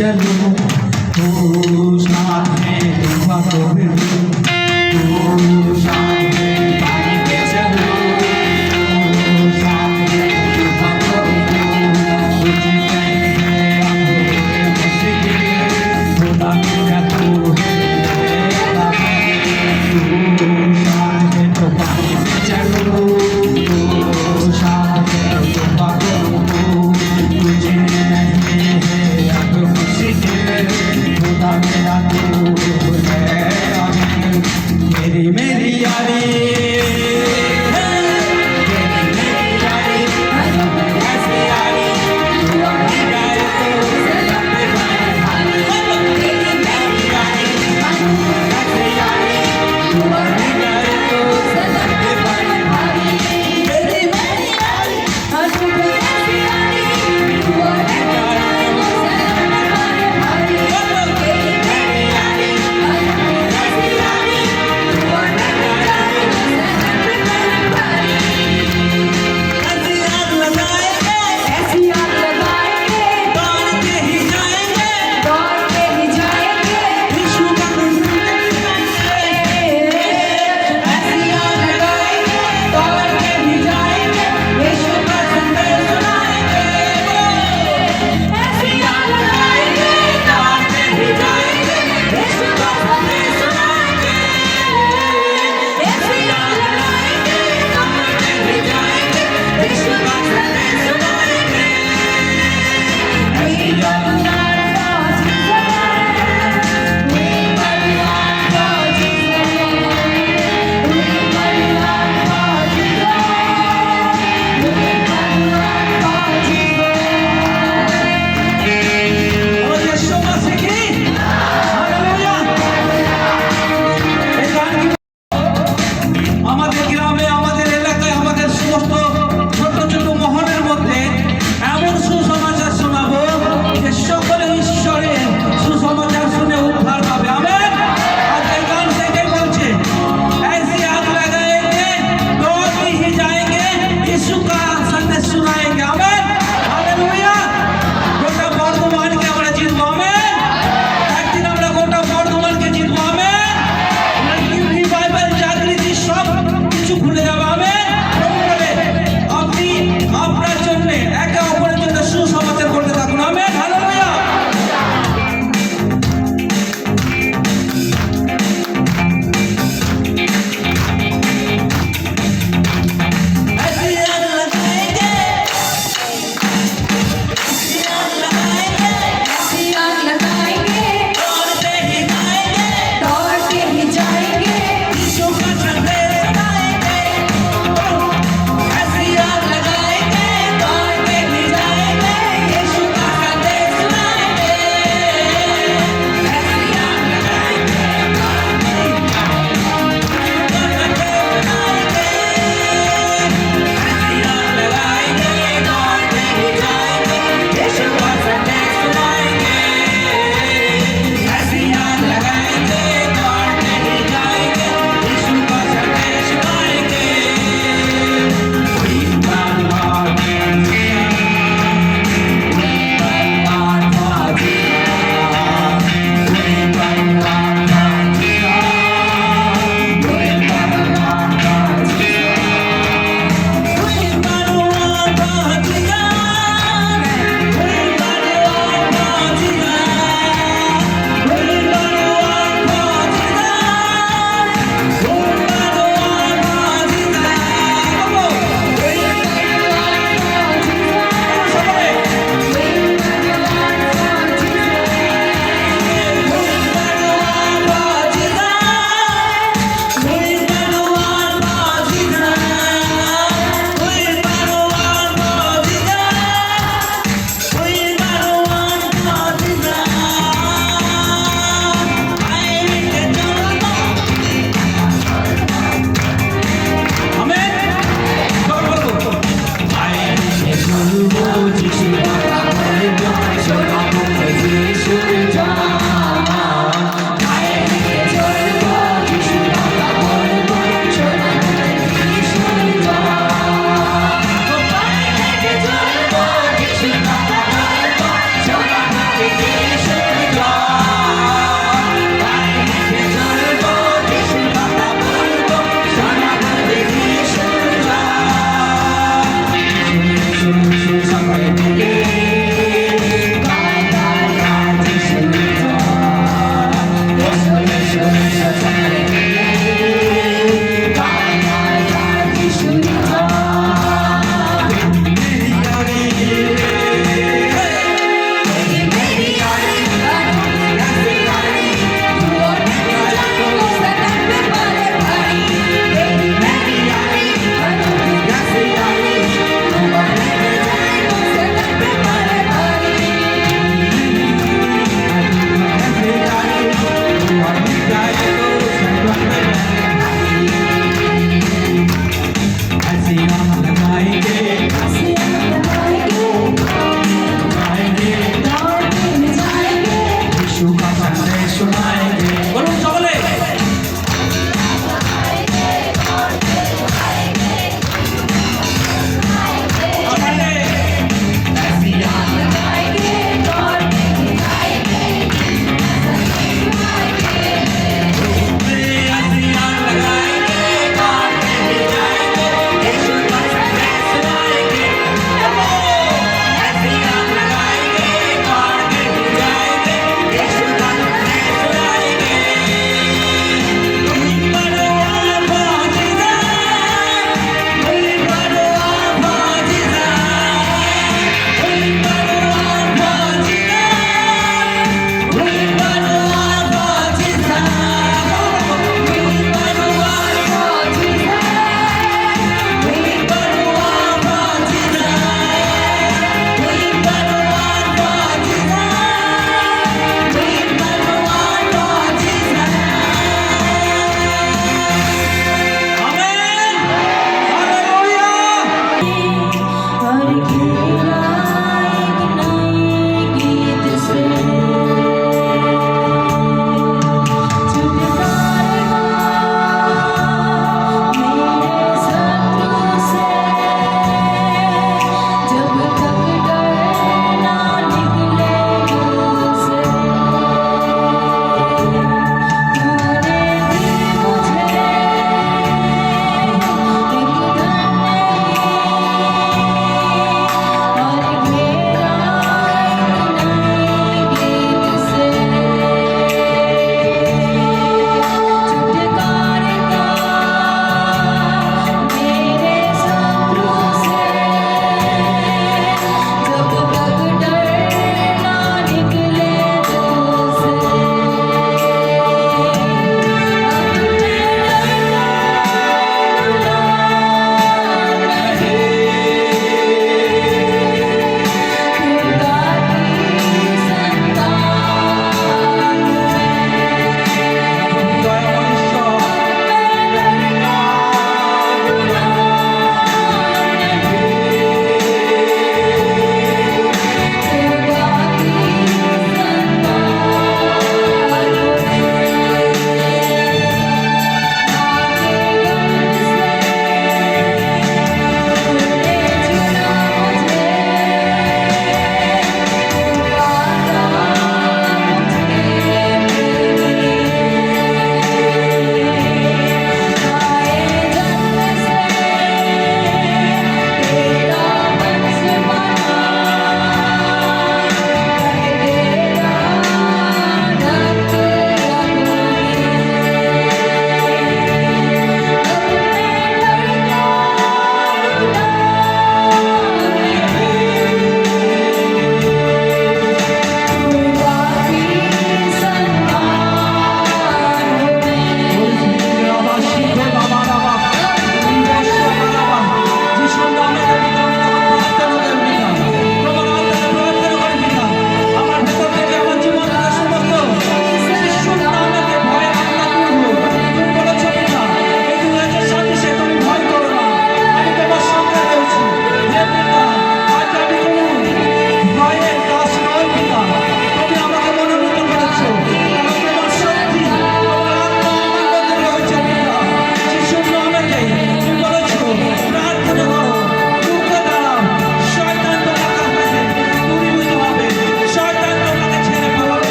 चलो तू साथ में दुआ को भी तू साथ में पानी पे चलो तू साथ में दुआ को भी कुछ नहीं है अपने मुश्किल खुदा मेरा तू है तू साथ में तो पानी पे चलो तू साथ में दुआ को कुछ नहीं है अब मुश्किल खुदा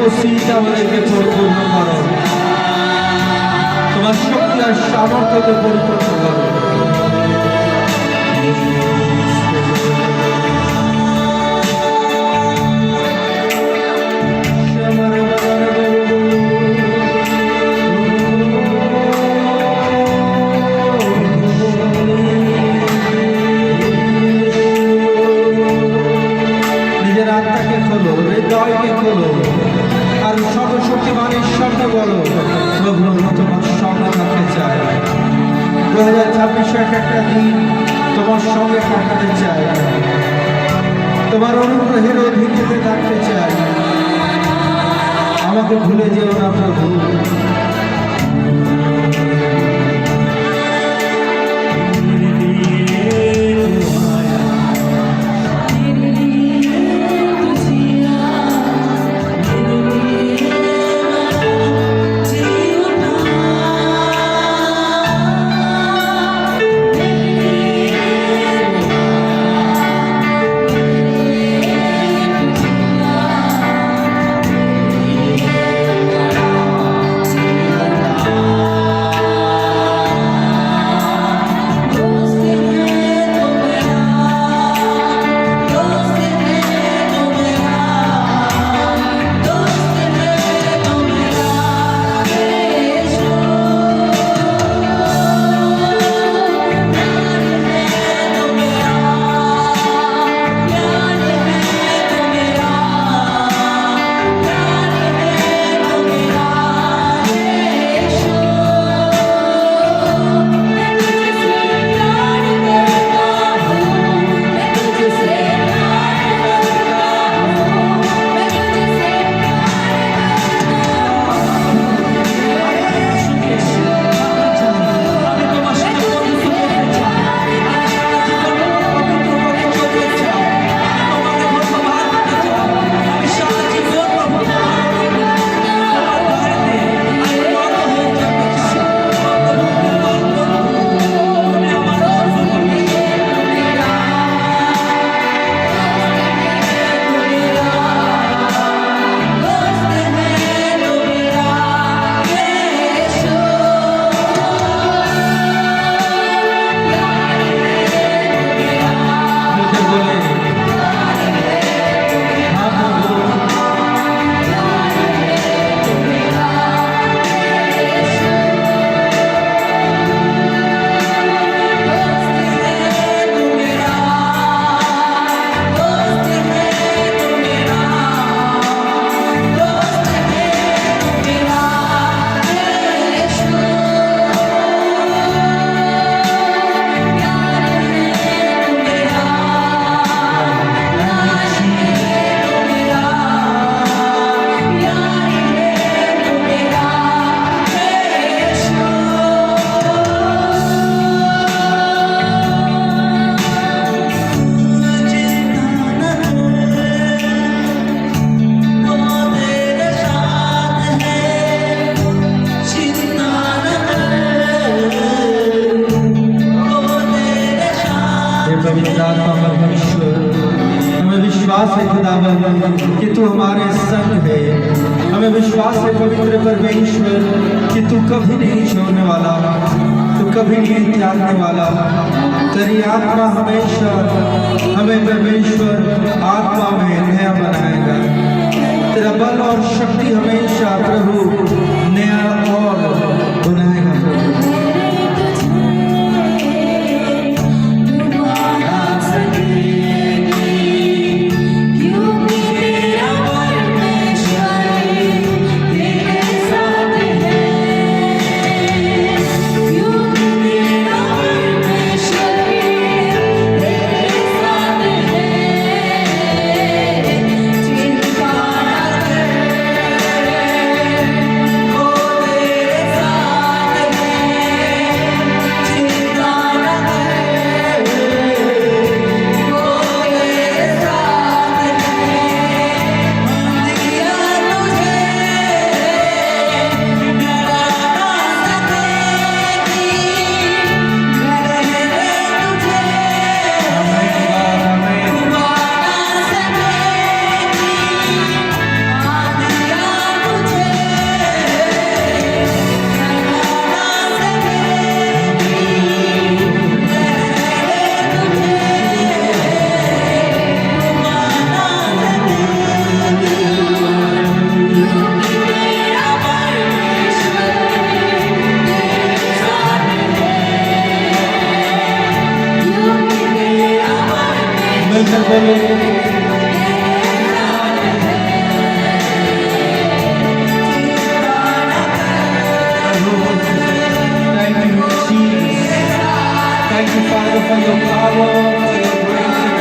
উপস্থিত আমাদেরকে পরিপূর্ণ করো, তোমার শক্তি আর সামর্থ্যকে পরিপূর্ণ করো। নিজের আত্মাকে খোলো, হৃদয়কে খোলো, আর সর্বশক্তিমান ঈশ্বরকে বলো, প্রভু তোমার সঙ্গে থাকতে চাই। 2026 একটা দিন তোমার সঙ্গে কাটাতে চাই, তোমার অনুগ্রহের অধীনে থাকতে চাই। আমাকে ভুলে যেও না প্রভু। हमें विश्वास है खुदावन कि तू हमारे संग है। हमें विश्वास है पवित्र परमेश्वर कि तू कभी नहीं छोड़ने वाला, तू कभी नहीं त्यागने वाला। तेरी आत्मा हमेशा हमें परमेश्वर आत्मा में नया बनाएगा। तेरा बल और शक्ति हमेशा प्रभु नया और बनाएगा। चिंता न कर Thank you, Jesus. Thank you, Father, for your power, for your grace and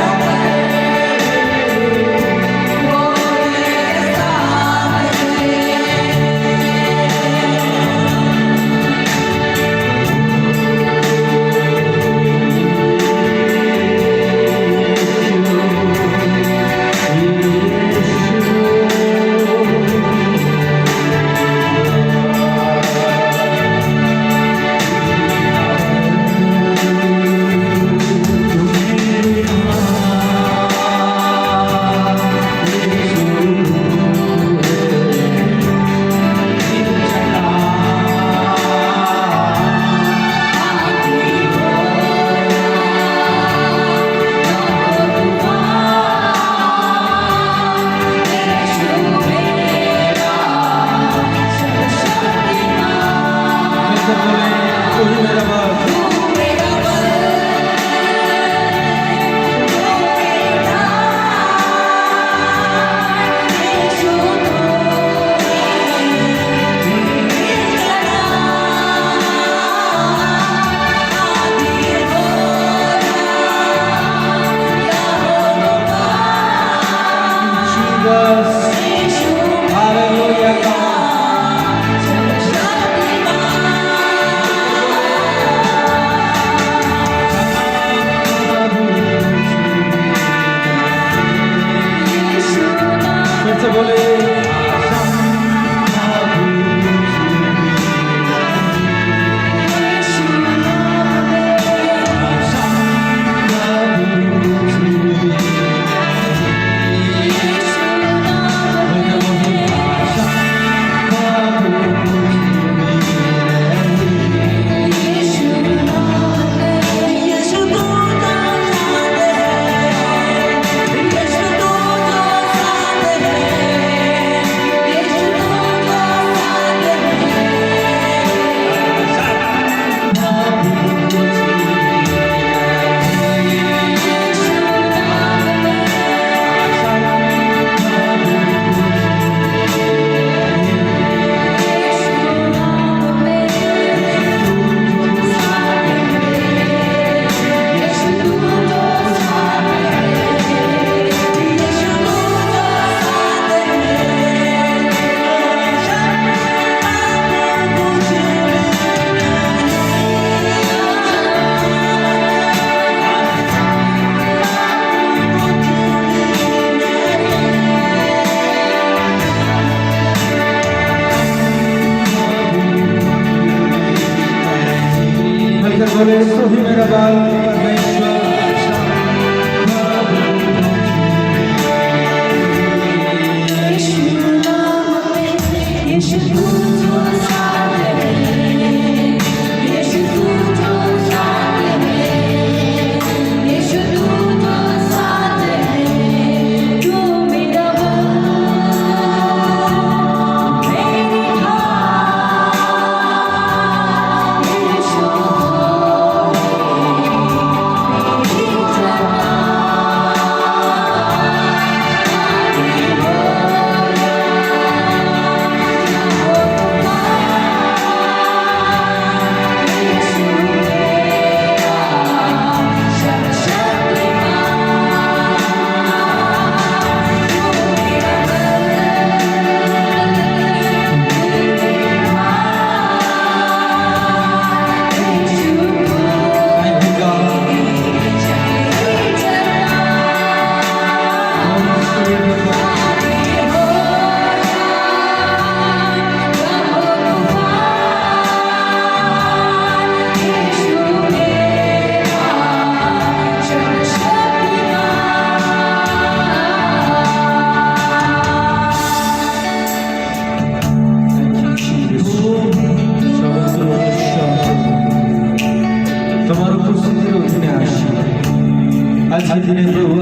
আজকের দিনে প্রভু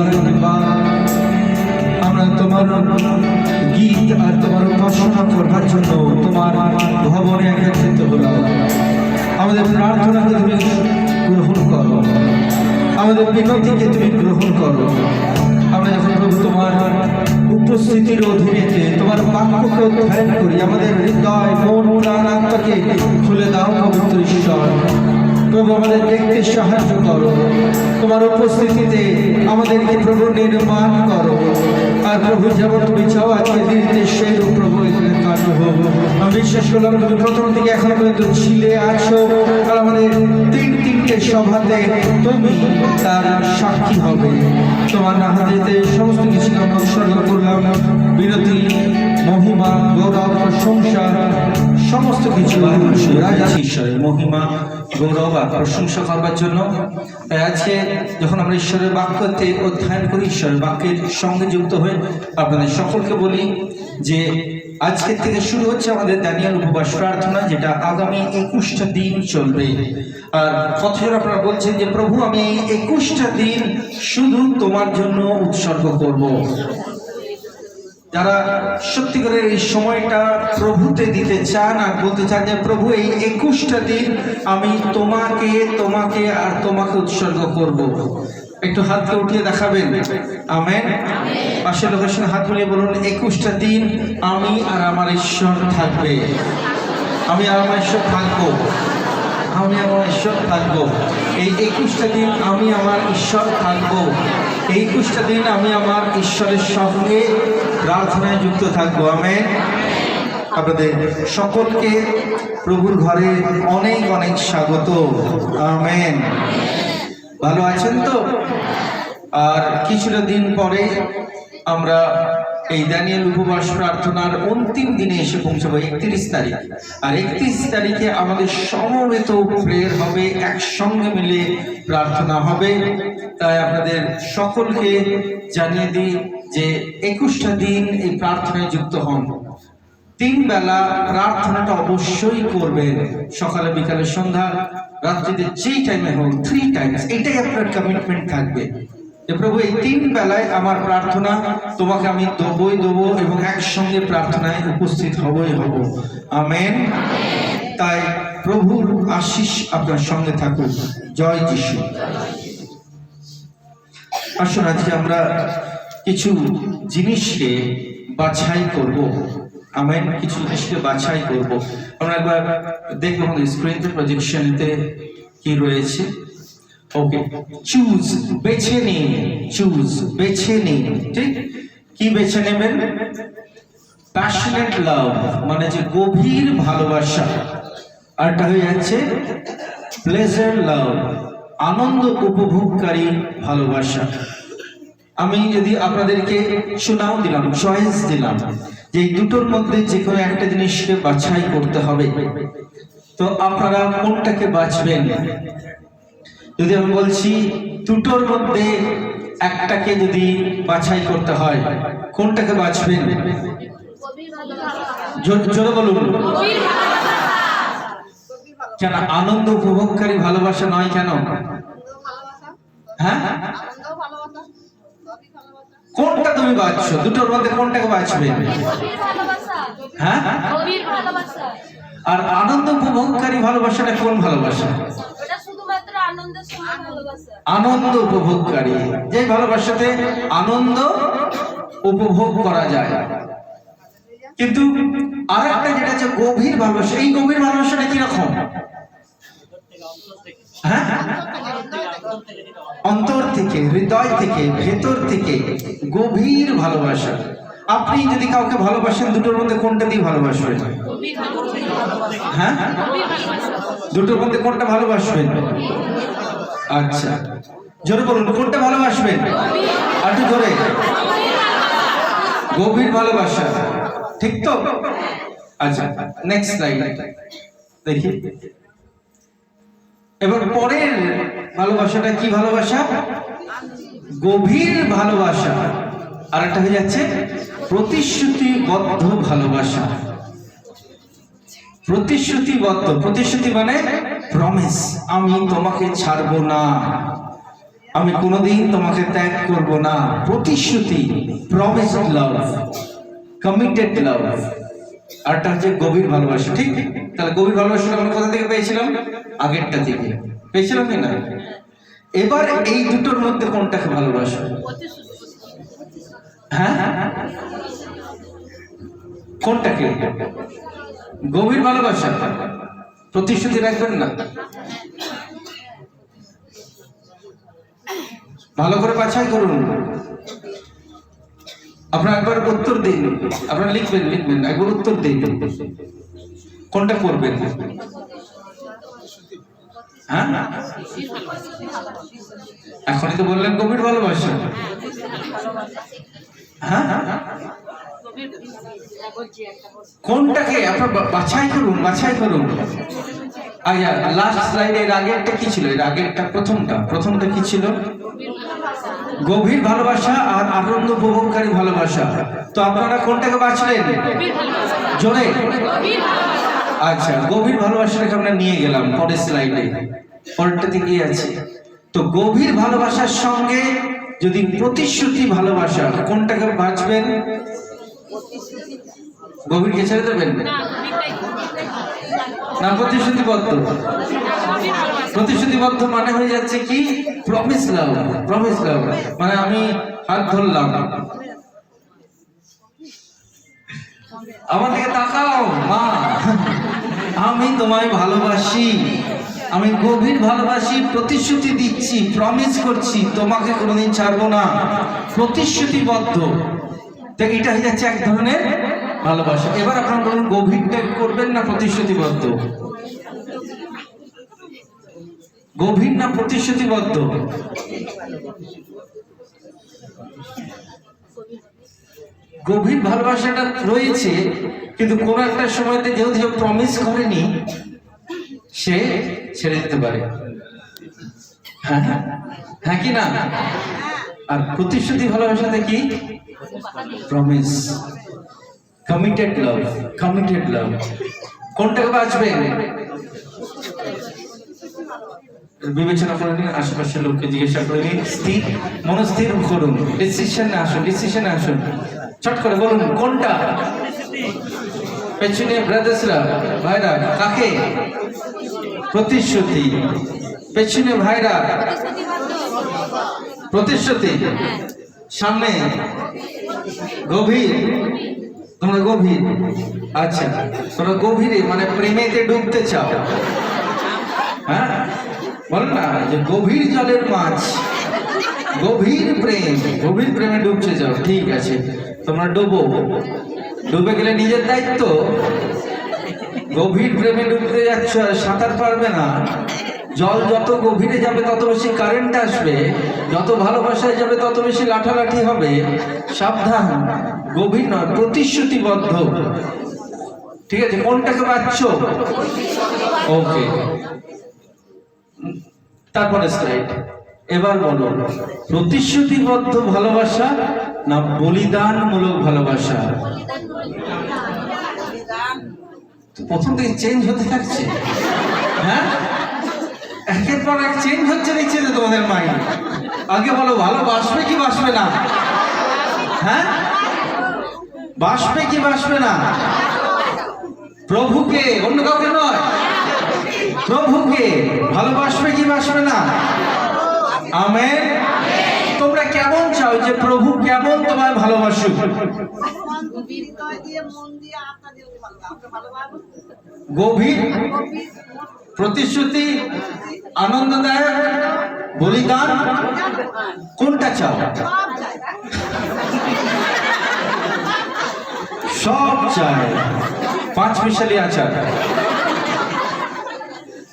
আমরা তোমার গীত আর তোমার উপাসনা করবার জন্য তোমার ভবনে একত্রিত হলাম। আমাদের প্রার্থনাকে তুমি গ্রহণ করো। আমাদের বিনতিকে তুমি গ্রহণ করো। আমরা যখন প্রভু তোমার উপস্থিতির অধীনেতে তোমার বাক্যকে অধ্যয়ন করি, আমাদের হৃদয় মন প্রাণ আত্মাকে খুলে দাও পবিত্র ঈশ্বর। প্রভু আমাদের দেখতে সাহায্য করো, তোমার উপস্থিতিতে আমাদেরকে প্রভু নির্মাণ করো। আর প্রভু যেমন তুমি চাও আজকে দিনতে সেই রূপ প্রভু এখানে কার্য হোক। আমি বিশ্বাস করলাম তুমি প্রথম থেকে এখনো পর্যন্ত ছিলে আছো, আর আমাদের তিনটে সভাতে তুমি তার সাক্ষী হবে। তোমার হাতেতে সমস্ত কিছু আমরা উৎসর্গ করলাম। বিরতি, মহিমা, গৌরব, প্রশংসা সমস্ত কিছু রাজা ঈশ্বরের মহিমা, গৌরব আর প্রশংসা করবার জন্য। আজকে যখন আমরা ঈশ্বরের বাক্যতে অধ্যয়ন করি, ঈশ্বরের বাক্যের সঙ্গে যুক্ত হয়ে আপনাদের সকলকে বলি যে আজকের থেকে শুরু হচ্ছে আমাদের দানিয়েল উপবাস প্রার্থনা, যেটা আগামী 21টা দিন চলবে। আর কতজন আপনারা বলছেন যে প্রভু আমি 21টা দিন শুধু তোমার জন্য উৎসর্গ করব। যারা সত্যিকারের এই সময়টা প্রভুতে দিতে চান আর বলতে চান যে প্রভু এই 21টা দিন আমি তোমাকে আর তোমাকে উৎসর্গ করব, একটু হাতকে উঠিয়ে দেখাবেন। আমেন। পাশের লোকের সঙ্গে হাত মিলিয়ে বলুন 21টা দিন আমি আর আমার ঈশ্বর থাকবে, আমি আর আমার ঈশ্বর থাকবো, আমি আমার ঈশ্বর থাকবো। এই 21টা দিন আমি আমার ঈশ্বর থাকবো, এই 21টা দিন আমি আমার ঈশ্বরের সঙ্গে প্রার্থনায় যুক্ত থাকবো। আমেন। আপনাদের সকলকে প্রভুর ঘরে অনেক অনেক স্বাগত। আমেন। ভালো আছেন তো? আর কিছুটা দিন পরে আমরা এই দানিয়েল উপবাস প্রার্থনার অন্তিম দিনে এসে পৌঁছাবো 31 তারিখ। আর 31 তারিখে আমাদের সমবেত প্রেয়ার হবে, একসঙ্গে মিলে প্রার্থনা হবে। তাই আপনাদের সকলকে জানিয়ে দিই যে 21টা দিন এই প্রার্থনায় যুক্ত হন। 3 বেলা প্রার্থনাটা অবশ্যই করবেন, সকালে, বিকালে, সন্ধ্যা, রাত্রিতে, যেই টাইমে হোক 3 টাইমস। এটাই আপনার কমিটমেন্ট থাকবে যে প্রভু এই 3 বেলায় আমার প্রার্থনা তোমাকে আমি দেবো এবং একসঙ্গে প্রার্থনায় উপস্থিত হবই হব। আমেন। তাই প্রভুর আশীষ আপনার সঙ্গে থাকুক। জয় যিশু। আসুন আজকে আমরা কিছু জিনিসকে বাছাই করব। আমেন। কিছু জিনিসকে বাছাই করব। আমরা একবার দেখবো আমাদের স্ক্রিনতে, প্রজেকশনেতে কি রয়েছে। ওকে, চুজ, বেছে নিন। চুজ, বেছে নিন। ঠিক, কি বেছে নেবেন? প্যাশনেট লাভ, মানে যে গভীর ভালোবাসা। আরটা হয়ে যাচ্ছে প্লেজার লাভ, আনন্দ উপভোগকারী ভালোবাসা। আমি যদি আপনাদেরকে শোনাও দিলাম, চয়েস দিলাম যে এই দুটোর মধ্যে যে কোনো একটা জিনিসকে বাছাই করতে হবে, তো আপনারা কোনটাকে বাছবেন? যদি আমি বলছি দুটোর মধ্যে একটাকে যদি বাছাই করতে হয়, কোনটাকে বাছবেন? জোরে বলুন। কেন আনন্দ উপভোগকারী ভালোবাসা নয় কেন? হ্যাঁ, কোনটা তুমি বাছছো? দুটোর মধ্যে কোনটাকে বাছবে? হ্যাঁ, আর আনন্দ উপভোগকারী ভালোবাসাটা কোন ভালোবাসা? আনন্দ উপভোগকারী, যে ভালোবাসাতে আনন্দ উপভোগ করা যায়। কিন্তু আর একটা যেটা হচ্ছে গভীর ভালোবাসা। এই গভীর ভালোবাসাটা কিরকম? হ্যাঁ, অন্তর থেকে, হৃদয় থেকে, ভেতর থেকে গভীর ভালোবাসা। আপনি যদি কাউকে ভালোবাসেন, দুটোর মধ্যে কোনটা দিয়ে ভালোবাসবেন? হ্যাঁ, দুটোর মধ্যে কোনটা ভালোবাসবেন? আচ্ছা, জোরে বলুন, কোনটা ভালোবাসবেন? আর একটু জোরে। গভীর ভালোবাসা, ঠিক তো? আচ্ছা, নেক্সট স্লাইড দেখি। এবার পরের ভালোবাসাটা কি ভালোবাসা? গভীর ভালোবাসা। আর একটা হয়ে যাচ্ছে প্রতিশ্রুতিবদ্ধ ভালোবাসা। প্রতিশ্রুতিবদ্ধ, প্রতিশ্রুতি মানে প্রমিস, আমি তোমাকে ছাড়বো না, আমি কোনোদিন তোমাকে ত্যাগ করব না। প্রতিশ্রুতি, প্রমিস লাভ, কমিটেড লাভ। আরটা হচ্ছে গভীর ভালোবাসা। ঠিক, তাহলে গভীর ভালোবাসাটা আমরা কোথা থেকে পেয়েছিলাম? আগেরটা থেকে পেয়েছিলাম কি না? এবার এই দুটোর মধ্যে কোনটাকে ভালোবাসো? হ্যাঁ, কোনটাকে? গভীর ভালোবাসা, প্রতিশ্রুতি রাখবেন না। ভালো করে বাছাই করুন। আপনারা একবার উত্তর দিন, আপনারা লিখবেন একবার উত্তর দিন, কোনটা করবেন? হ্যাঁ, এখনই তো বললেন গভীর ভালোবাসা। হ্যাঁ, কোনটাকে আপনার বাছাই করুন। আচ্ছা, লাস্ট স্লাইডের আগেরটা কি ছিল? এর আগেরটা প্রথমটা কি ছিল? গভীর ভালোবাসা আর আনন্দ উপভোগকারী ভালোবাসা। তো আপনারা কোনটাকে বাছলেন? জোরে। আচ্ছা, গভীর ভালোবাসাটাকে আমরা নিয়ে গেলাম পরের স্লাইডে, পরেরটাতে গিয়ে আছে। তো গভীর ভালোবাসার সঙ্গে যদি প্রতিশ্রুতি ভালোবাসা, কোনটাকে বাছবেন? গভীরকে ছেড়ে দেবেন না? প্রতিশ্রুতিবদ্ধ মানে হয়ে যাচ্ছে কি? প্রমিস লাভ। মানে আমি হাত ধরলাম, আমার দিকে তাকাও মা, আমি তোমায় ভালোবাসি, আমি গভীর ভালোবাসি, প্রতিশ্রুতি দিচ্ছি, প্রমিস করছি, তোমাকে কোনোদিন ছাড়বো না। প্রতিশ্রুতিবদ্ধ, তো এটা হয়ে যাচ্ছে এক ধরনের ভালোবাসা। এবার আপনারা বলুন, গভীরটা করবেন না প্রতিশ্রুতিবদ্ধ? গভীর না প্রতিশ্রুতিবদ্ধ? গভীর ভালোবাসাটা রয়েছে, কিন্তু কোন একটা সময়তে যেহেতু প্রমিস করেনি, সে ছেড়ে দিতে পারে। হ্যাঁ কি না? আর প্রতিশ্রুতি ভালোবাসাতে কি? প্রমিস, কমিটেড লাভ। কোনটাকে বাঁচবেন? বিবেচনা করে নিন, আশেপাশের লোককে জিজ্ঞাসা করে নিন, মনস্থির করুন, ডিসিশনে আসুন, চট করে বলুন কোনটা। পেছনে ব্রাদার্সরা, ভাইরা, কাকে? প্রতিশ্রুতি। পেছনে ভাইরা, প্রতিশ্রুতি। সামনে গভীর, তোমরা গভীর। আচ্ছা, তোমরা গভীরে মানে প্রেমেতে ডুবতে চাও। হ্যাঁ, বল না যে গভীর জলের মাছ, গভীর প্রেমে ডুবতে চাও। ঠিক আছে, তোমরা ডুবে গেলে নিজের দায়িত্ব। গভীর প্রেমে ডুবতে যাচ্ছ, সাঁতার পারবে না। জল যত গভীরে যাবে তত বেশি কারেন্ট আসবে, যত ভালোবাসায় যাবে তত বেশি লাঠালাঠি হবে। সাবধান, গভীর নয়, প্রতিশ্রুতিবদ্ধ। ঠিক আছে, কোনটাকে পাচ্ছ? ওকে, তারপরে স্লাইড। এবার বলো, প্রতিশ্রুতিবদ্ধ ভালোবাসা না বলিদানমূলক ভালোবাসা? প্রথম থেকে চেঞ্জ হতে থাকছে। হ্যাঁ, একের পর এক চেঞ্জ হচ্ছে, দেখছে যে তোমাদের মাইন্ড। আগে বলো, ভালোবাসবে কি বাসবে না? হ্যাঁ, বাসবে কি বাসবে না? প্রভুকে, অন্য কাউকে নয়, প্রভুকে ভালোবাসবে কি বাসবে না? আমেন। তোমরা কেমন চাও যে প্রভু কেমন তোমায় ভালোবাসুক? গভীর, প্রতিশ্রুতি, আনন্দদায়ক, বলিদান, কোনটা চাও? সব চায়। 5 মিশালি আচার,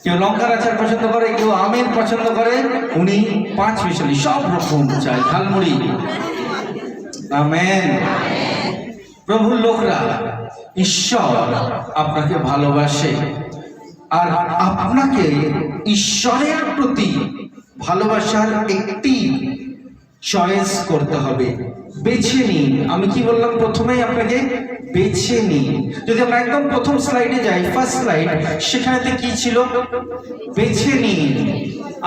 কেউ লঙ্কার আচার পছন্দ করে, কেউ আমের পছন্দ করে, উনি 5 মিশালি সব রকম চায়, ঝালমুড়ি। আমেন। প্রভুর লোকরা, ঈশ্বর আপনাকে ভালোবাসে, আর আপনাকে ঈশ্বরের প্রতি ভালোবাসার একটি চয়েস করতে হবে। বেছে নিন। আমি কি বললাম প্রথমেই আপনাকে? বেছে নিন। যদি আমরা একদম প্রথম স্লাইডে যাই, ফার্স্ট স্লাইড, সেখানেতে কি ছিল? বেছে নিন।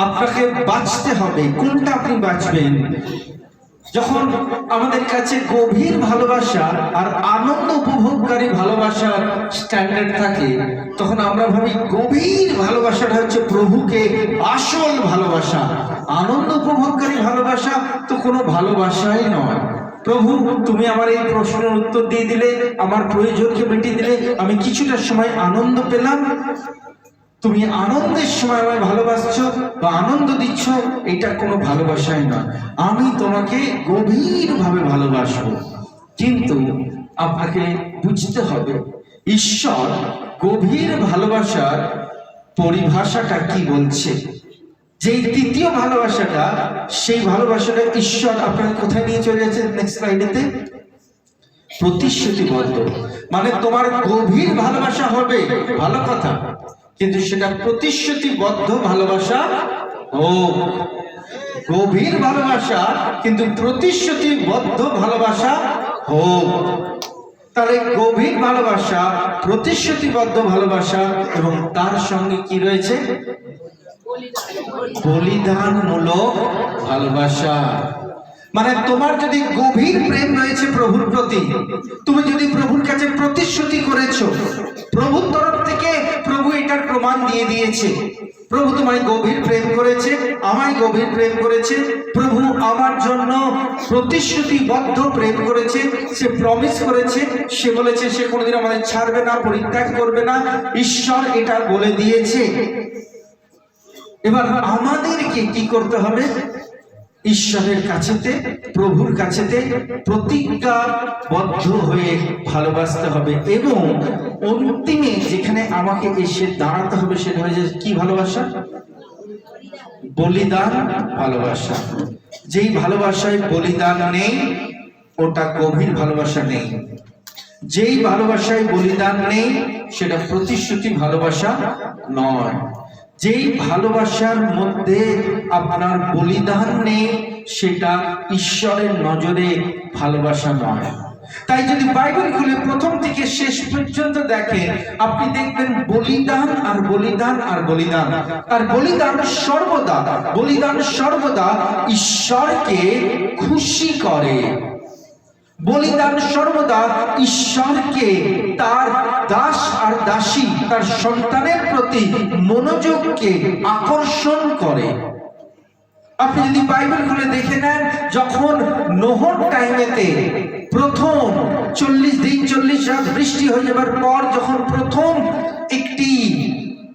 আপনাকে বাঁচতে হবে, কোনটা আপনি বাঁচবেন। যখন আমাদের কাছে গভীর ভালোবাসা আর আনন্দ উপভোগকারী ভালোবাসার স্ট্যান্ডার্ড থাকে, তখন আমরা ভাবি গভীর ভালোবাসাটা হচ্ছে প্রভুকে আসল ভালোবাসা, আনন্দ উপভোগকারী ভালোবাসা তো কোনো ভালোবাসাই নয়। প্রভু, তুমি আমার এই প্রশ্নের উত্তর দিয়ে দিলে, আমার প্রয়োজনকে মিটিয়ে দিলে, আমি কিছুটা সময় আনন্দ পেলাম। তুমি আনন্দের সময় আমায় ভালোবাসছো বা আনন্দ দিচ্ছ, এটা কোনো ভালোবাসাই নয়। আমি তোমাকে গভীরভাবে ভালোবাসবো। কিন্তু আপনাকে বুঝতে হবে ঈশ্বর গভীর ভালোবাসার পরিভাষাটা কি বলছে। যেই তৃতীয় ভালোবাসাটা, সেই ভালোবাসাটা ঈশ্বর আপনাকে কোথায় নিয়ে চলে যাচ্ছে? নেক্সট স্লাইডেতে প্রতিশ্রুতিবদ্ধ। মানে তোমার গভীর ভালোবাসা হবে, ভালো কথা, কিন্তু সেটা প্রতিশ্রুতিবদ্ধ ভালোবাসা হোক। গভীর ভালোবাসা কিন্তু প্রতিশ্রুতিবদ্ধ ভালোবাসা হোক। তাহলে গভীর ভালোবাসা, প্রতিশ্রুতিবদ্ধ ভালোবাসা, এবং তার সঙ্গে কি রয়েছে? বলিদানমূলক ভালোবাসা। মানে তোমার যদি গভীর প্রেম রয়েছে প্রভুর প্রতি, তুমি যদি প্রভুর কাছে প্রতিশ্রুতি করেছো, প্রভুর তরফ থেকে প্রভু এটার প্রমাণ দিয়ে দিয়েছে। প্রভু তোমায় গভীর প্রেম করেছে, আমায় গভীর প্রেম করেছে। প্রভু আমার জন্য প্রতিশ্রুতিবদ্ধ প্রেম করেছে, সে প্রমিস করেছে, সে বলেছে সে কোনোদিন আমাদের ছাড়বে না, পরিত্যাগ করবে না। ঈশ্বর এটা বলে দিয়েছে। এবার আমাদেরকে কি করতে হবে? ঈশ্বরের কাছেতে, প্রভুর কাছেতে প্রতিজ্ঞাবদ্ধ হয়ে ভালোবাসতে হবে। এবং অন্তিমে যেখানে আমাকে এসে দাঁড়াতে হবে, সেটা হয়ে যায় কি ভালোবাসা? বলিদান ভালোবাসা। যেই ভালোবাসায় বলিদান নেই, ওটা গভীর ভালোবাসা নেই। যেই ভালোবাসায় বলিদান নেই, সেটা প্রতিশ্রুতি ভালোবাসা নয়। যেই ভালোবাসার মধ্যে আপনার বলিদান নেই, সেটা ঈশ্বরের নজরে ভালোবাসা নয়। তাই যদি বাইবেল খুলে প্রথম থেকে শেষ পর্যন্ত দেখেন, আপনি দেখবেন বলিদান আর বলিদান আর বলিদান। আর বলিদান সর্বদা ঈশ্বরকে খুশি করে। বলিদান সর্বদা ঈশ্বরকে তার দাস আর দাসী, তার সন্তানের প্রতি মনোযোগকে আকর্ষণ করে। আপনি যদি বাইবেল খুলে দেখে নেন, যখন নোহর টাইমেতে প্রথম 40 দিন 40 রাত বৃষ্টি হয়ে যাবার পর যখন প্রথম একটি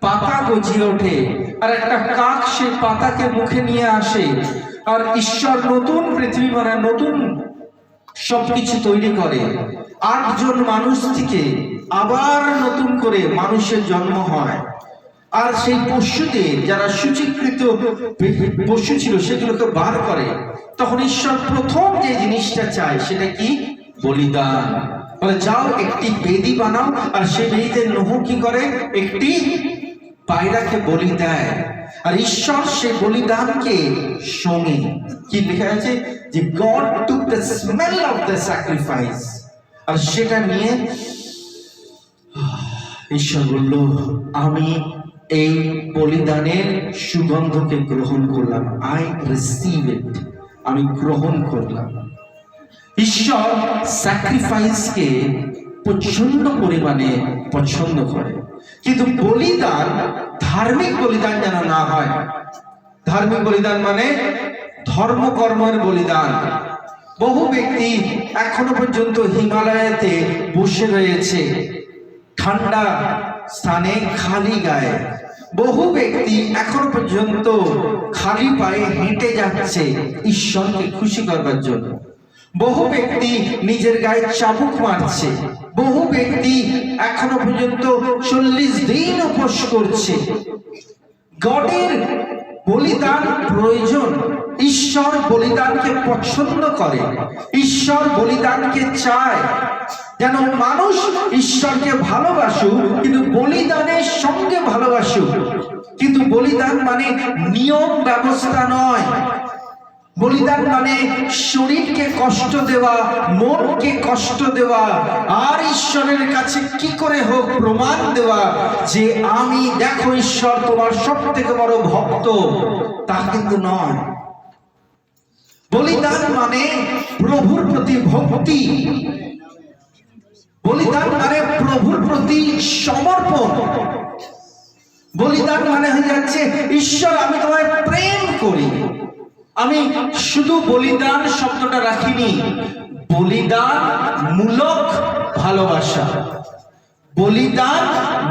পাতা গজিয়ে ওঠে, আর একটা কাক সে পাতাকে মুখে নিয়ে আসে, আর ঈশ্বর নতুন পৃথিবী, মানে নতুন সবকিছু তৈরি করে। 8 জন মানুষ থেকে আবার নতুন করে মানুষের জন্ম হয়। আর সেই পশুদের, যারা সূচীকৃত পশু ছিল, সেগুলোকে বার করে। তখন ঈশ্বর প্রথম যে জিনিসটা চায়, সেটা কি? বলিদান। বলে যাও একটি বেদি বানাও। আর সেই বেদিতে নোহ কি করে? একটি পায়রাকে বলি দেয়। আর ঈশ্বর সেই বলিদানকে শোনে। কি লেখা আছে? যে God took the smell of the sacrifice, আর সেটা নিয়ে ঈশ্বর বলল, আমি এই বলিদানের সুগন্ধকে গ্রহণ করলাম। I receive it, আমি গ্রহণ করলাম। ঈশ্বর স্যাক্রিফাইসকে প্রচন্ড পরিমাণে পছন্দ করে, কিন্তু বলিদান, ধার্মিক বলিদান যেন না হয়। ধার্মিক বলিদান মানে ধর্মকর্মের বলিদান। বহু ব্যক্তি এখনো পর্যন্ত হিমালয়েতে বসে রয়েছে, ঠান্ডা স্থানে খালি গায়ে। বহু ব্যক্তি এখনো পর্যন্ত খালি পায়ে হেঁটে যাচ্ছে ঈশ্বরকে খুশি করবার জন্য। বহু ব্যক্তি নিজের গায়ে চাবুক মারছে। বহু ব্যক্তি এখনো পর্যন্ত 40 দিন উপোস করছে। গডের বলিদান প্রয়োজন। ঈশ্বর বলিদানকে পছন্দ করে, ঈশ্বর বলিদানকে চায়। যেন মানুষ ঈশ্বরকে ভালোবাসুক, কিন্তু বলিদানের সঙ্গে ভালোবাসুক। কিন্তু বলিদান মানে নিয়ম ব্যবস্থা নয়। বলিদান মানে শরীরকে কষ্ট দেওয়া, মনকে কষ্ট দেওয়া, আর ঈশ্বরের কাছে কি করে হোক প্রমাণ দেওয়া যে আমি, দেখো ঈশ্বর তোমার সব থেকে বড় ভক্ত, তা কিন্তু নয়। বলিদান মানে প্রভুর প্রতি ভক্তি। বলিদান মানে প্রভুর প্রতি সমর্পণ। বলিদান মানে হয়ে যাচ্ছে ঈশ্বর আমি তোমায় প্রেম করি। আমি শুধু বলিদান শব্দটা রাখিনি, বলিদান মূলক ভালোবাসা, বলিদান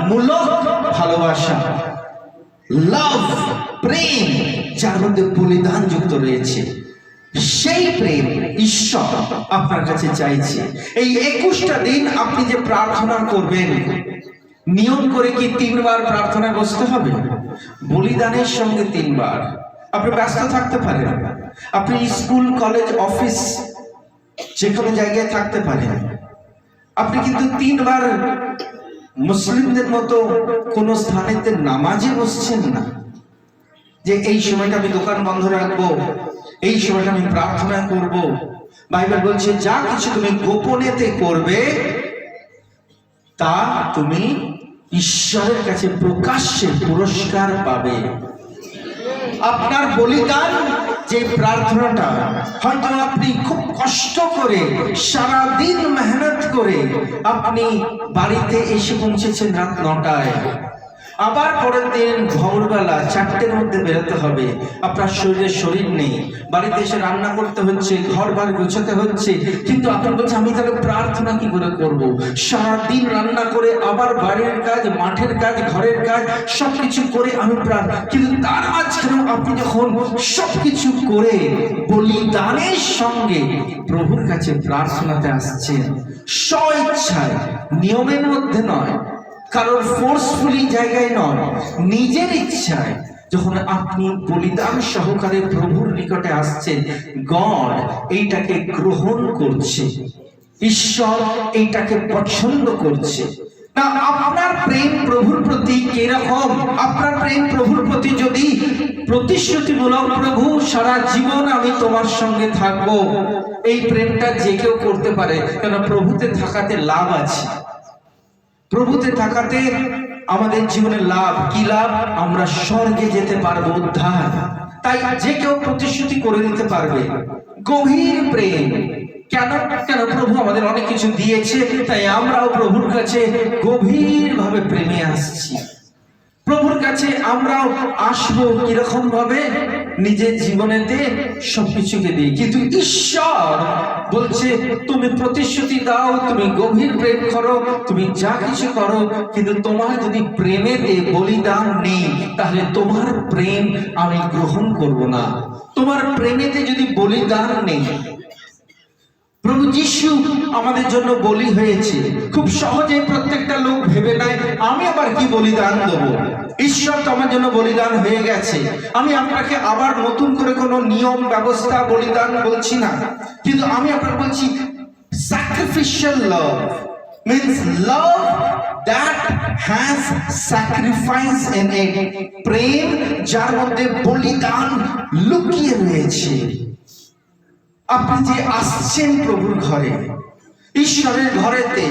মূলক ভালোবাসা, লাভ, প্রেম যার মধ্যে বলিদান যুক্ত রয়েছে, সেই প্রেম ঈশ্বর আপনার কাছে চাইছে। এই 21টা দিন আপনি যে প্রার্থনা করবেন, নিয়ম করে কি 3 বার প্রার্থনায় বসতে হবে? বলিদানের সঙ্গে 3 বার। আপনি ব্যস্ত থাকতে পারেন, আপনি স্কুল, কলেজ, অফিস যে কোনো জায়গায় থাকতে পারেন, আপনি কিন্তু 3 বার মুসলিমদের মতো কোন স্থানেতে নামাজে বসছেন না, যে এই সময়টা আমি দোকান বন্ধ রাখবো, এই সময়টা আমি প্রার্থনা করব। বাইবেল বলছে যা কিছু তুমি গোপনেতে করবে তা তুমি ঈশ্বরের কাছে প্রকাশ্যে পুরস্কার পাবে। আপনার বলিদান যে প্রার্থনাটা হয়তো আপনি খুব কষ্ট করে সারাদিন মেহনত করে আপনি বাড়িতে এসে পৌঁছেছেন রাত 9টায়, আবার পরের দিন ভোরবেলা 4টের মধ্যে বেরোতে হবে, আপনার শরীর নেই, বাড়িতে এসে রান্না করতে হচ্ছে, ঘর বাড়ি গোছাতে হচ্ছে, কিন্তু আপনি বলছেন আমি তাহলে প্রার্থনা কি করে করব? সারাদিন রান্না করে আবার বাড়ির কাজ, মাঠের কাজ, ঘরের কাজ সবকিছু করে আমি কিন্তু তার মাঝখানেও আপনি যখন সবকিছু করে বলিদানের সঙ্গে প্রভুর কাছে প্রার্থনাতে আসছেন, স্বইচ্ছায়, নিয়মের মধ্যে নয়, কারণ ফোর্সফুলি জায়গায় নয়, নিজের ইচ্ছায় যখন আপনি বলিদান সহকারে প্রভুর নিকটে আসছেন, গড এইটাকে গ্রহণ করছে, ঈশ্বর এইটাকে পছন্দ করছে। না, আপনার প্রেম প্রভুর প্রতি কিরকম? আপনার প্রেম প্রভুর প্রতি যদি প্রতিশ্রুতিমূলক, প্রভু সারা জীবন আমি তোমার সঙ্গে থাকবো, এই প্রেমটা যে কেউ করতে পারে, কেন প্রভুতে থাকাতে লাভ আছে। প্রভুতে থাকাতে আমাদের জীবনে লাভ কি? লাভ, আমরা স্বর্গে যেতে পারবো, উদ্ধার। তাই যে কেউ প্রতিশ্রুতি করে নিতে পারবে। গভীর প্রেম কেন? কেন প্রভু আমাদের অনেক কিছু দিয়েছে, তাই আমরাও প্রভুর কাছে গভীর ভাবে প্রেমে আসছি। প্রভুর কাছে আমরাও আসবো কিরকম ভাবে? নিজের জীবনেতে সবকিছুকে দিই। কিন্তু ঈশ্বর বলছে তুমি প্রতিশ্রুতি দাও, তুমি গভীর প্রেম করো, তুমি যা কিছু করো, কিন্তু তোমার যদি প্রেমেতে বলিদান নেই, তাহলে তোমার প্রেম আমি গ্রহণ করব না। তোমার প্রেমেতে যদি বলিদান নেই, প্রভু যিশু আমাদের জন্য বলি হয়েছে। খুব সহজে প্রত্যেকটা লোক ভেবে নেয় আমি আবার কি বলিদান দেবো। ঈশ্বর তো আমার জন্য বলিদান হয়ে গেছে, আমি আপনাকে আবার নতুন করে কোনো নিয়ম ব্যবস্থা বলিদান বলছি না, কিন্তু আমি আপনাকে বলছি sacrificial love means love that has sacrifice in it, প্রেম যার মধ্যে বলিদান লুকিয়ে রয়েছে। আপনি যে আসছেন প্রভুর ঘরে, ঈশ্বরের ঘরেতে,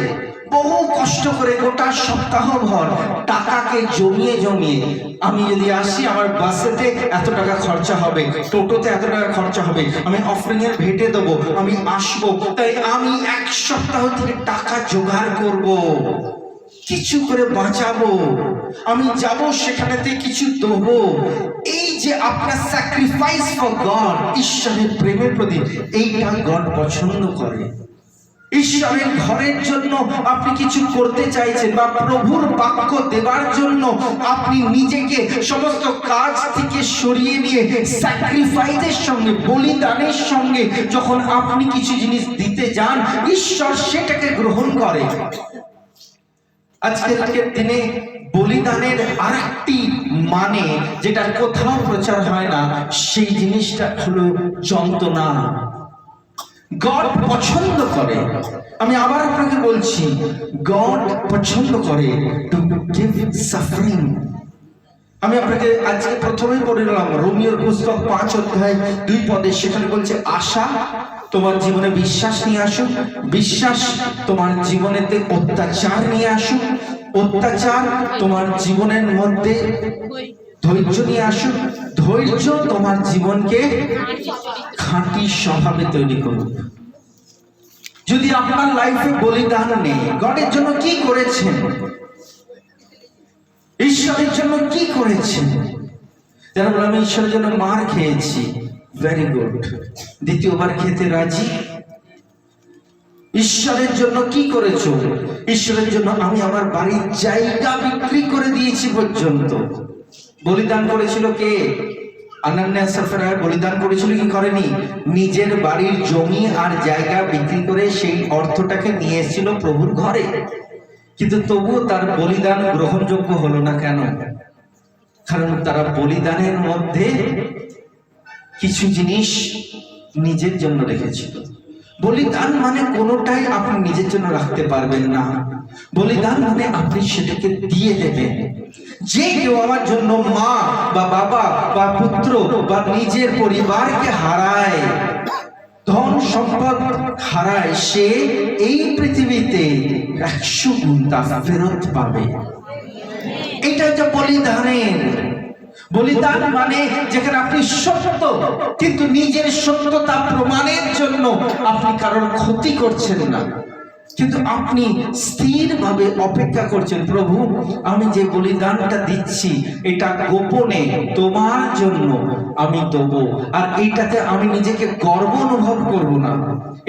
বহু কষ্ট করে গোটা সপ্তাহ ভর টাকাকে জমিয়ে জমিয়ে, আমি যদি আসি আমার বাসেতে এত টাকা খরচা হবে, টোটোতে এত টাকা খরচা হবে, আমি অফরিং এর ভেটে দেবো, আমি আসবো, তাই আমি 1 সপ্তাহ থেকে টাকা জোগাড় করব, কিছু করে বাঁচাবো, আমি যাব সেখানেতে কিছু দেবো। এই যে আপনার স্যাক্রিফাইস ফর গড, ঈশ্বরের প্রেমের প্রতি, এইটা গড পছন্দ করে। ঈশ্বরের ঘরের জন্য আপনি কিছু করতে চাইছেন, বা প্রভুর বাক্য দেবার জন্য আপনি নিজেকে সমস্ত কাজ থেকে সরিয়ে নিয়ে স্যাক্রিফাইসের সঙ্গে, বলিদানের সঙ্গে যখন আপনি কিছু জিনিস দিতে যান, ঈশ্বর সেটাকে গ্রহণ করে। আজকের দিনে বলিদানের আরেকটি মানে যেটা কোথাও প্রচার হয় না, সেই জিনিসটা হলো যন্ত্রণা। গড পছন্দ করে, আমি আবার আপনাকে বলছি, গড পছন্দ করে টু গিভ সাফারিং। আমি আপনাকে আজকে প্রথমেই পড়ে নিলাম রোমিওর পুস্তক 5 অধ্যায় 2 পদে, সেখানে বলছে আশা তোমার জীবনে বিশ্বাস নিয়ে আসুক, বিশ্বাস তোমার জীবনেতে অত্যাচার নিয়ে আসুক, অত্যাচার তোমার জীবনের মধ্যে ধৈর্য নিয়ে আসুক, ধৈর্য তোমার জীবনকে খাঁটি স্বভাবে তৈরি করুক। যদি আপনার লাইফে বলিদান নেই, গডের জন্য কি করেছেন? ঈশ্বরের জন্য কি করেছেন? যারা বলে আমি ঈশ্বরের জন্য মার খেয়েছি, ভেরি গুড। দ্বিতীয়বার খেতে রাজি? ঈশ্বরের জন্য কি করেছো? ঈশ্বরের জন্য আমি আমার বাড়ির জায়গা বিক্রি করে দিয়েছি পর্যন্ত। বলিদান করেছিল কে? আনান্যা সাফারা বলিদান করেছিল কি করেনি? নিজের বাড়ির জমি আর জায়গা বিক্রি করে সেই অর্থটাকে নিয়ে এসেছিল প্রভুর ঘরে। কিন্তু তবুও তার বলিদান গ্রহণযোগ্য হলো না। কেন? কারণ তারা বলিদানের মধ্যে কিছু জিনিস নিজের জন্য রেখেছিল। বলিদান মানে কোনোটাই আপনি নিজের জন্য রাখতে পারবেন না। বলিদান মানে আপনি সেটাকে দিয়ে দেবেন। যে কেউ আমার জন্য মা বা বাবা বা পুত্র বা নিজের পরিবারকে হারায়, ধন সম্পদ হারায়, সে এই পৃথিবীতে 100 গুণ তা ফেরত পাবে। এটা হচ্ছে বলিদানের। বলিদান মানে যেখানে আপনি সত্য, কিন্তু নিজের সত্যতা প্রমাণের জন্য আপনি কারোর ক্ষতি করছেন না, কিন্তু আপনি স্থিরভাবে অপেক্ষা করছেন, প্রভু আমি যে বলিদানটা দিচ্ছি এটা গোপনে তোমার জন্য আমি দেবো। আর এইটাতে আমি নিজেকে গর্ব অনুভব করব না,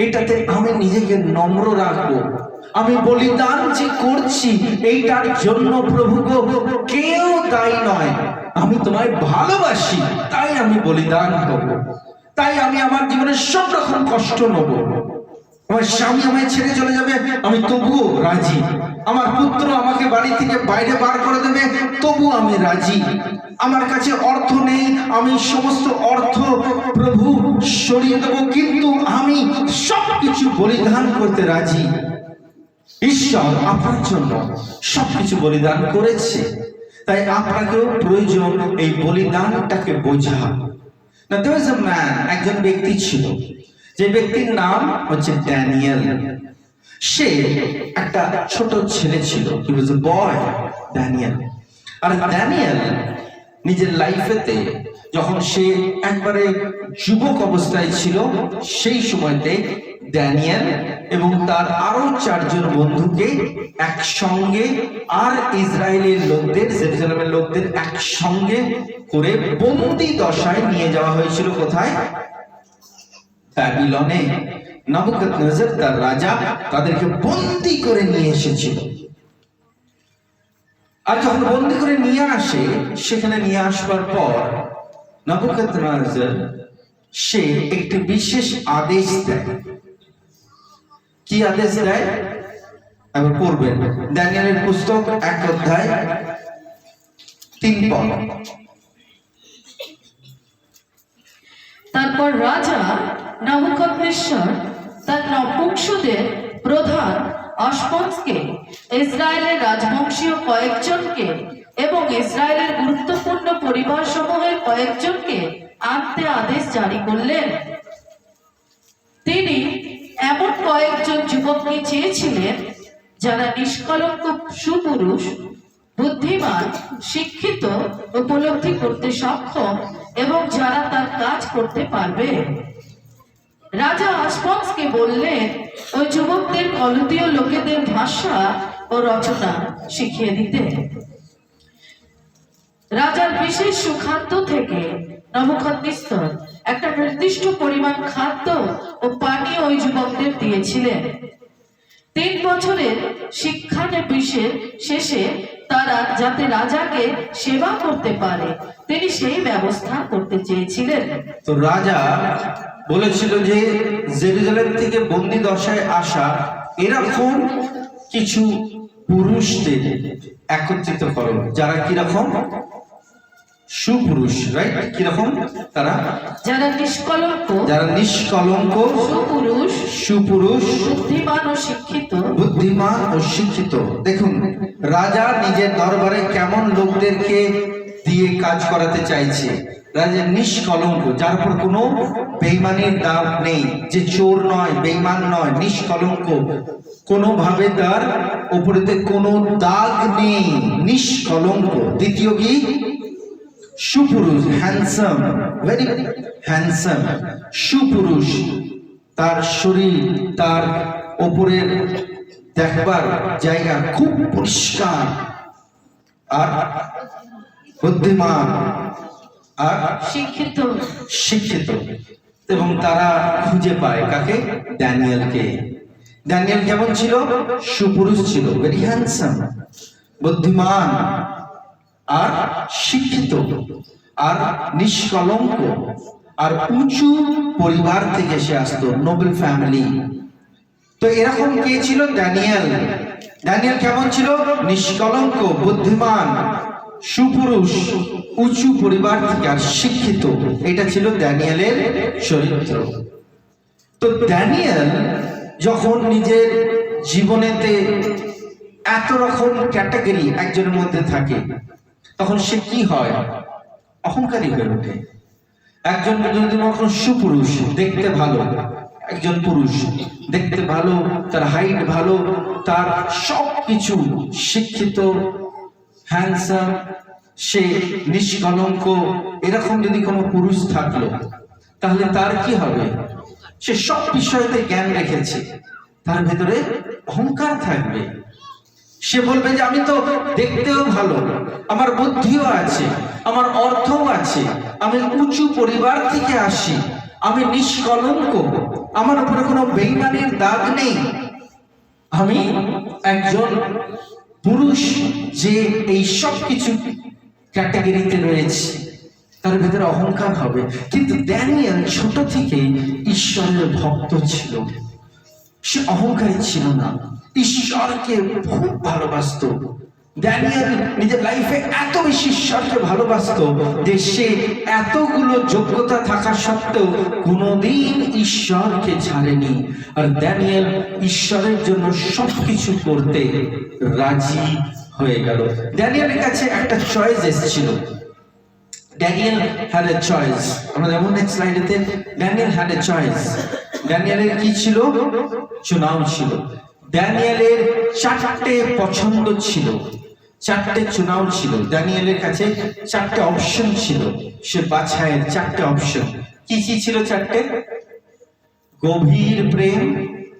এটাতে আমি নিজেকে নম্র রাখবো। আমি বলিদান যে করছি এইটার জন্য প্রভু গো কেউ দায়ী নয়, আমি তোমায় ভালোবাসি তাই আমি বলিদান করব। তাই আমি আমার জীবনের সব রকম কষ্ট নেব। আমার স্বামী আমায় ছেড়ে চলে যাবে, আমি তবুও রাজি। আমার পুত্র আমাকে বাড়ি থেকে বাইরে বার করে দেবে, তবু আমি রাজি। আমার কাছে অর্থ নেই, আমি সমস্ত অর্থ প্রভু সরিয়ে দেব, কিন্তু আমি সবকিছু বলিদান করতে রাজি। ঈশ্বর আপনার জন্য সবকিছু বলিদান করেছে, তাই আপনাকেও প্রয়োজন এই বলিদানটাকে বোঝা। না, there was a man, একজন ব্যক্তি ছিল, যে ব্যক্তির নাম হচ্ছে ড্যানিয়েল। সে একটা ছোট ছেলে ছিল, he was a boy, Daniel. আর ড্যানিয়েল নিজের লাইফেতে যখন সে একবারে যুবক অবস্থায় ছিল, সেই সময়তে ড্যানিয়েল এবং তার আরো 4 জন বন্ধুকে একসঙ্গে আর ইসরায়েলের লোকদের, জেরুজালেমের লোকদের একসঙ্গে করে বন্দী দশায় নিয়ে যাওয়া হয়েছিল। কোথায়? ব্যাবিলনে। নেবুকাদনেজার তার রাজা তাদেরকে বন্দী করে নিয়ে এসেছিল। আর যখন বন্দী করে নিয়ে আসে, সেখানে নিয়ে আসবার পর নেবুকাদনেজার সে একটি বিশেষ আদেশ দেয়। কি আদেশ দেয়? আমি পড়বেন দানিয়েলের পুস্তক 1 অধ্যায় 3 পদ। তারপর রাজা নেবুকদনেছর তার নপুংসদের প্রধান অশপন্সকে, ইসরায়েলের রাজবংশীয় কয়েকজনকে এবং ইসরায়েলের গুরুত্বপূর্ণ পরিবার সমূহের কয়েকজনকে আনতে আদেশ জারি করলেন। তিনি এমন কয়েকজন যুবককে চেয়েছিলেন যারা নিষ্কলঙ্ক, সুপুরুষ, বুদ্ধিমান, শিক্ষিত, উপলব্ধি করতে সক্ষম এবং যারা তার কাজ করতে পারবে। রাজা অশপন্সকে বললেন ওই যুবকদের কলদীয় লোকেদের ভাষা ও রচনা শিখিয়ে দিতে। রাজার বিশেষ সুখাদ্য থেকে নেবুকদনেছর একটা নির্দিষ্ট পরিমাণ খাদ্য ও পানীয় ওই যুবকদের দিয়েছিলেন। 3 বছরের শিক্ষানবিশের শেষে তারা যাতে রাজাকে সেবা করতে পারে তিনি সেই ব্যবস্থা করতে চেয়েছিলেন। তো রাজা বলেছিল যে জেরুজালেম থেকে বন্দী দশায় আসা এরকম কিছু পুরুষদের একত্রিত করো, যারা কিরকম? সুপুরুষ, রাইট? কিরকম? তারা যারা নিষ্কলঙ্ক, যারা নিষ্কলঙ্ক, সুপুরুষ, সুপুরুষ, বুদ্ধিমান ও শিক্ষিত। বুদ্ধিমান ও শিক্ষিত। দেখুন রাজা নিজের দরবারে কেমন লোকদেরকে দিয়ে কাজ করাতে চাইছে। রাজা নিষ্কলঙ্ক, যার উপর কোনো বেঈমানির দাগ নেই, যে চোর নয়, বেঈমান নয়, নিষ্কলঙ্ক, কোনোভাবে তার উপরেতে কোনো দাগ নেই, নিষ্কলঙ্ক। দ্বিতীয় কি? সুপুরুষ, হ্যান্ডসাম, ভেরি হ্যান্ডসাম, সুপুরুষ। তার শরীর, তার উপরের দেখবার জায়গা খুব পরিষ্কার, আর বুদ্ধিমান আর শিক্ষিত। শিক্ষিত। এবং তারা খুঁজে পায় কাকে? ড্যানিয়েলকে। ড্যানিয়েল কেমন ছিল? সুপুরুষ ছিল, ভেরি হ্যান্ডসাম, বুদ্ধিমান আর শিক্ষিত আর নিষ্কলঙ্ক আর উঁচু পরিবার থেকে সে আসতো, নোবেল ফ্যামিলি। তো এরকম কে ছিল? ড্যানিয়েল। ড্যানিয়েল কেমন ছিল? নিষ্কলঙ্ক, বুদ্ধিমান, সুপুরুষ, উঁচু পরিবার থেকে আর শিক্ষিত। এটা ছিল ড্যানিয়েলের চরিত্র। তো ড্যানিয়েল যখন নিজের জীবনেতে এত রকম ক্যাটাগরি একজনের মধ্যে থাকে, তখন সে কি হয়? অহংকারী হয়ে ওঠে। একজন যদি কখনো সুপুরুষ, দেখতে ভালো, একজন পুরুষ দেখতে ভালো, তার হাইট ভালো, তার সব কিছু, শিক্ষিত, হ্যান্ডসাম, সে নিষ্কলঙ্ক, এরকম যদি কোনো পুরুষ থাকলো, তাহলে তার কি হবে? সে সব বিষয়তে জ্ঞান রেখেছে, তার ভেতরে অহংকার থাকবে। সে বলবে যে আমি তো দেখতেও ভালো, আমার বুদ্ধিও আছে, আমার অর্থও আছে, আমি উঁচু পরিবার থেকে আসি, আমি নিষ্কলঙ্ক, আমার উপরে কোনো বেঈমানির দাগ নেই, আমি একজন পুরুষ যে এই সব কিছু ক্যাটাগরিতে রয়েছে, তার ভেতরে অহংকার হবে। কিন্তু ড্যানিয়েল ছোট থেকে ঈশ্বরের ভক্ত ছিল, সে অহংকারী ছিল না, ঈশ্বরকে খুব ভালোবাসতো। ড্যানিয়েল নিজের লাইফে এত বেশি ঈশ্বরকে ভালোবাসতো যে সে এতগুলো যোগ্যতা থাকা সত্ত্বেও কোনোদিন ঈশ্বরকে ছাড়েনি। আর ড্যানিয়েল ঈশ্বরের জন্য সবকিছু করতে রাজি হয়ে গেল। ড্যানিয়েলের কাছে একটা চয়েস এসেছিল। Daniel had a choice. আমরা যেমন নেক্সট স্লাইডেতে, ড্যানিয়েল had a choice. ড্যানিয়েলের কি ছিল? চুনাও ছিল। ড্যানিয়েলের চারটে পছন্দ ছিল, চারটে চুনাও ছিল। ড্যানিয়েলের কাছে চারটে অপশন ছিল, সে বাছাইয়ের চারটে অপশন। কি কি ছিল চারটে? গভীর প্রেম,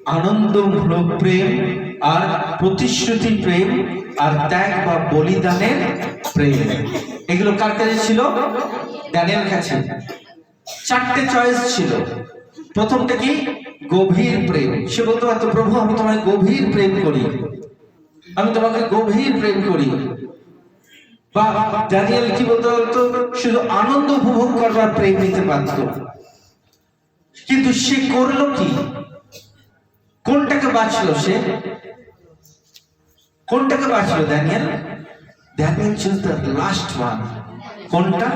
আনন্দমূলক প্রেম, আর প্রতিশ্রুতি প্রেম, আর ত্যাগ বা বলিদানের প্রেম। এগুলো কার কাছে ছিল? ড্যানিয়েলের কাছে। চারটে চয়েস ছিল। প্রথমটা কি? গভীর প্রেম। সে বলতে পারতো, প্রভু আমি তোমায় গভীর প্রেম করি, আমি তোমাকে গভীর প্রেম করি। বা ড্যানিয়েল কি বলতে পারতো? শুধু আনন্দ উপভোগ করবার প্রেম নিতে পারত। কিন্তু সে করলো কি? কোনটাকে বাঁচলো সে? কোনটাকে বাঁচলো Daniel? Daniel choose the last one. কোনটা?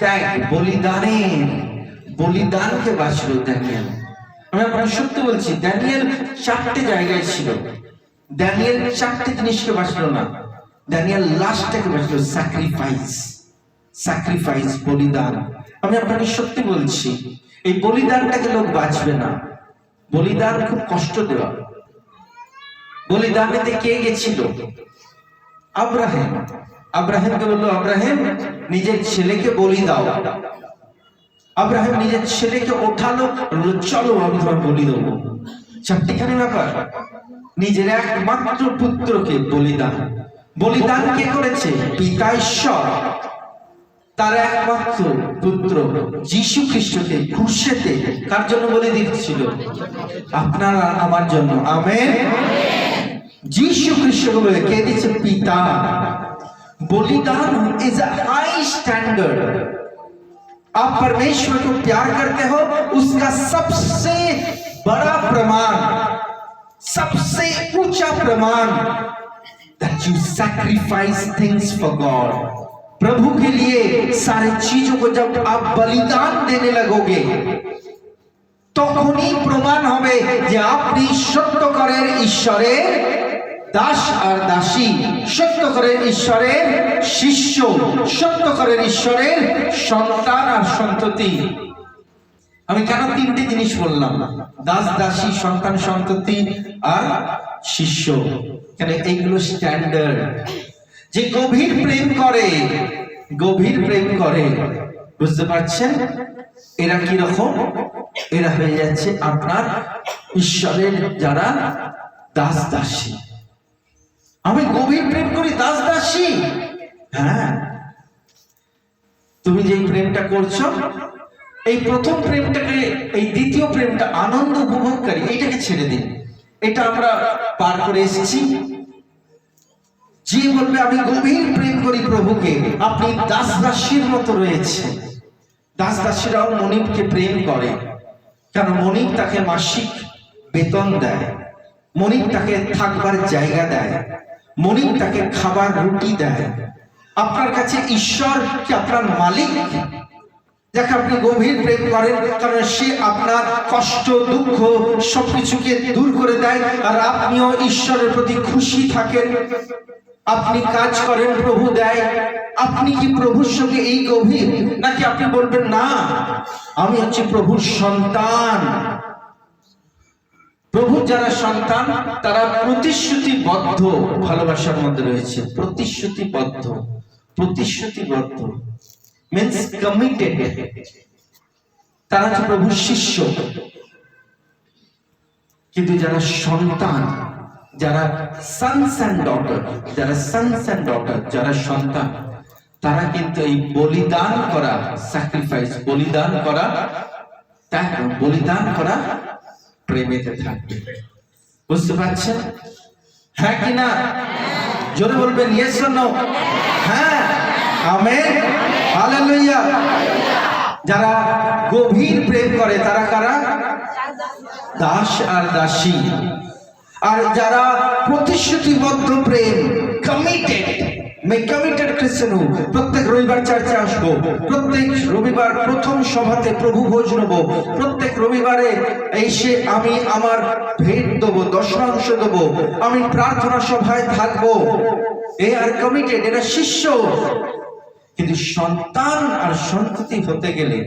ত্যাগ, বলিদানের, বলিদানকে বাঁচলো ড্যানিয়েল। আমি আপনার সত্যি বলছি, ড্যানিয়েল চারটে জায়গায় ছিল, ড্যানিয়েল চারটে জিনিসকে বাঁচলো না, ড্যানিয়েল লাস্টটাকে বাঁচলো, স্যাক্রিফাইস। স্যাক্রিফাইস, বলিদান। আমি আপনাকে সত্যি বলছি, এই বলিদানটাকে লোক বাঁচবে না। বলিদান খুব কষ্ট দেওয়া। বলিদানেতে কে গেছিল? আব্রাহিম। আব্রাহিমকে বললো, আব্রাহিম নিজের ছেলেকে বলি দাও। আব্রাহিম নিজের ছেলেকে ওঠালো, চলো আমি তোমার বলি দেবো। চারটিখানি ব্যাপার। নিজের একমাত্র পুত্রকে বলিদান। বলিদান কে করেছে? পিতা ঈশ্বর তার একমাত্র পুত্র যীশু খ্রিস্টকে ক্রুশেতে কার জন্য বলি দিচ্ছিল? আপনার আমার জন্য। আমেন। যীশু খ্রিস্টকে বলে কে দিচ্ছে? পিতা। बलिदान इज अ हाई स्टैंडर्ड। आप परमेश्वर को प्यार करते हो, उसका सबसे बड़ा प्रमाण, सबसे ऊंचा प्रमाण, that you sacrifice things for God। प्रभु के लिए सारी चीजों को जब आप बलिदान देने लगोगे, তখনই প্রমাণ হবে যে আপনি সত্যকারের ঈশ্বরের দাস আর দাসী, সত্যকারের ঈশ্বরের শিষ্য, সত্যকারের ঈশ্বরের সন্তান আর সন্ততি। আমি কেন তিনটে জিনিস বললাম? দাস, দাসী, সন্তান, সন্ততি আর শিষ্য। কেন? এইগুলো স্ট্যান্ডার্ড। যে গভীর প্রেম করে, গভীর প্রেম করে, বুঝতে পারছেন এরা কি রকম? এরা হয়ে যাচ্ছে আপনার ঈশ্বরের যারা দাস দাসী। আমি গভীর প্রেম করি দাস দাসী। হ্যাঁ, তুমি যে প্রেমটা করছো, এই প্রথম প্রেমটাকে, এই দ্বিতীয় প্রেমটা আনন্দ উপভোগকারী, এইটাকে ছেড়ে দিন। এটা আমরা পার করে এসেছি। যে বলবে আমি গভীর প্রেম করি প্রভুকে, আপনি দাস দাসীর মতো রয়েছে। দাস দাসীরাও মনিবকে প্রেম করে, কারণ মনিব তাকে মাসিক বেতন দেয়, মনিব তাকে থাকবার জায়গা দেয়, মনিব তাকে খাবার রুটি দেয়। আপনার কাছে ঈশ্বর কি আপনার মালিক, যাকে আপনি গভীর প্রেম করেন, কারণ সে আপনার কষ্ট দুঃখ সবকিছুকে দূর করে দেয়, আর আপনিও ঈশ্বরের প্রতি খুশি থাকেন। আপনি কাজ করেন, প্রভু দেয়। আপনি কি প্রভুর সঙ্গে এই গভীর, নাকি আপনি বলবেন না আমি হচ্ছে প্রভুর সন্তান? প্রভু যারা সন্তান তারা প্রতিশ্রুতিবদ্ধ ভালোবাসার মধ্যে রয়েছে। প্রতিশ্রুতিবদ্ধ, প্রতিশ্রুতিবদ্ধ means committed। তারা হচ্ছে প্রভুর শিষ্য। কিন্তু যারা সন্তান, যারা সন্স অ্যান্ড ডটার, যারা সন্স অ্যান্ড ডটার, যারা সন্তান, তারা কিন্তু এই বলিদান করা, স্যাক্রিফাইস, বলিদান করা, বলিদান করা প্রেমেতে থাকবে। বুঝতে পারছেন? হ্যাঁ কি না? জোরে বলবেন ইয়েস অর নো? হ্যাঁ, আমেন, হালেলুয়া। যারা গভীর প্রেম করে তারা কারা? দাস আর দাসী। আর যারা প্রতিশ্রুতিবদ্ধ প্রেম, কমিটেড, কমিটেড খ্রিস্টান, প্রত্যেক রবিবার চার্চে আসবো, প্রত্যেক রবিবার প্রথম সভাতে প্রভু ভোজ নেবো, প্রত্যেক রবিবারে এসে আমি আমার ভেট দেবো, দশমাংশ দেবো, আমি প্রার্থনা সভায় থাকবো, এ আর কমিটেড, এরা শিষ্য। কিন্তু সন্তান আর সন্ততি হতে গেলে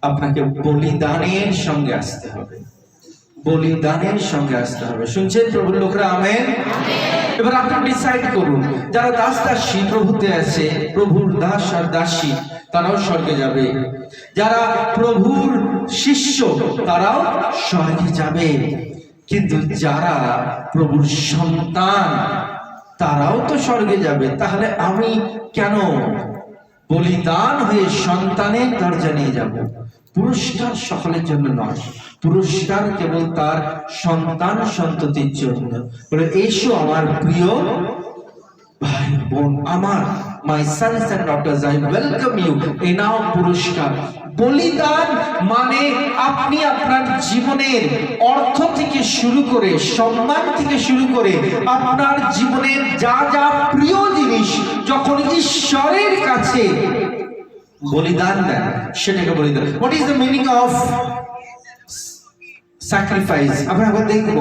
আপনাকে বলিদানের সঙ্গে আসতে হবে, বলিদানের সঙ্গে আসতে হবে। শুনছেন প্রভুর লোকরা? আমেন। এবার আপনি ডিসাইড করুন, যারা দাস দাসী প্রভুতে আছে, প্রভুর দাস আর দাসী, তারাও স্বর্গে যাবে। যারা প্রভুর শিষ্য তারাও স্বর্গে যাবে। কিন্তু যারা প্রভুর সন্তান তারাও তো স্বর্গে যাবে। তাহলে আমি কেন বলিদান হয়ে সন্তানের দরজা নিয়ে যাব? পুরস্কার সকলের জন্য নয়, পুরস্কার কেবল তার সন্তান সন্ততির জন্য। বলে এসো আমার প্রিয় ভাই বোন, আমার my sons and daughters, I welcome you. এই নাও পুরস্কার। বলিদান মানে আপনি আপনার জীবনের অর্থ থেকে শুরু করে, সম্মান থেকে শুরু করে, আপনার জীবনের যা যা প্রিয় জিনিস যখন ঈশ্বরের কাছে বলিদান দেন, সেটাকে বলিদান। What is the meaning of sacrifice? আমরা আবার দেখব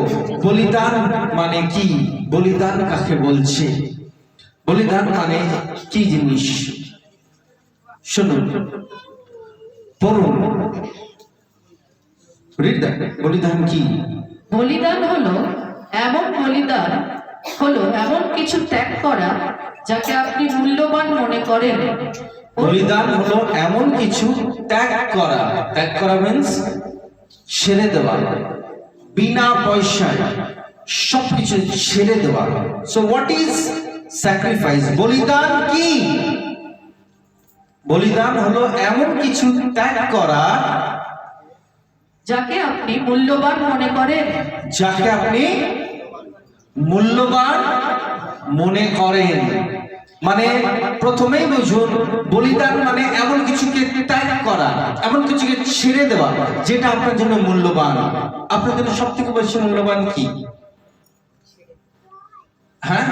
বলিদান মানে কি, বলিদান কাকে বলছে, বলিদান মানে কি জিনিস। শুনুন, পড়ুন, বলিদান কি? বলিদান হলো এমন কিছু ত্যাগ করা যাকে আপনি মূল্যবান মনে করেন। বলিদান হলো এমন কিছু ত্যাগ করা। ত্যাগ করা মিন্স ছেড়ে দেওয়া, বিনা পয়সায় সবকিছু ছেড়ে দেওয়া। So what is sacrifice? বলিদান কি? বলিদান হলো এমন কিছু ত্যাগ করা যাকে আপনি মূল্যবান মনে করেন। যাকে আপনি মূল্যবান মনে করেন। মানে প্রথমেই বুঝুন, বলিদান মানে এমন কিছুকে ত্যাগ করা, এমন কিছুকে ছেড়ে দেওয়া যেটা আপনার জন্য মূল্যবান। আপনার জন্য সব থেকে বেশি মূল্যবান কি? হ্যাঁ,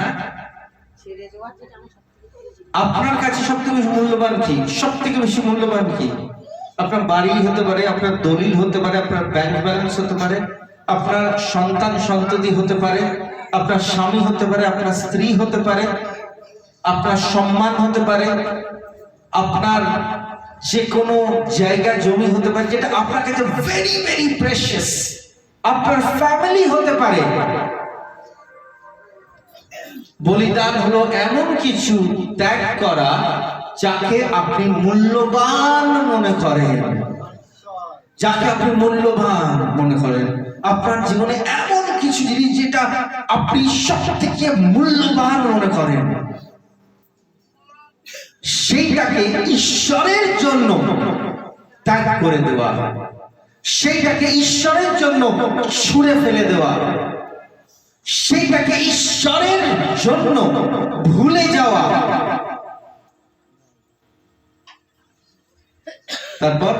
আপনার কাছে সব থেকে বেশি মূল্যবান কি? সব থেকে বেশি মূল্যবান কি? আপনার বাড়ি হতে পারে, আপনার দলিল হতে পারে, আপনার ব্যাংক ব্যালেন্স হতে পারে, আপনার সন্তান সন্ততি হতে পারে, আপনার স্বামী হতে পারে, আপনার স্ত্রী হতে পারে, আপনার সম্মান হতে পারে, আপনার যে কোনো জায়গা জমি হতে পারে যেটা আপনার কাছে ভেরি ভেরি প্রেশাস, আপনার ফ্যামিলি হতে পারে। বলিদান হলো এমন কিছু ত্যাগ করা যাকে আপনি মূল্যবান মনে করেন, যাকে আপনি মূল্যবান মনে করেন। আপনার জীবনে এমন কিছু কিছু জিনিস যেটা আপনি সব থেকে মূল্যবান মনে করেন, সেইটাকে ঈশ্বরের জন্য ত্যাগ করে দেওয়া, সেইটাকে ঈশ্বরের জন্য ছুঁড়ে ফেলে দেওয়া, সেইটাকে ঈশ্বরের জন্য ভুলে যাওয়া। তারপর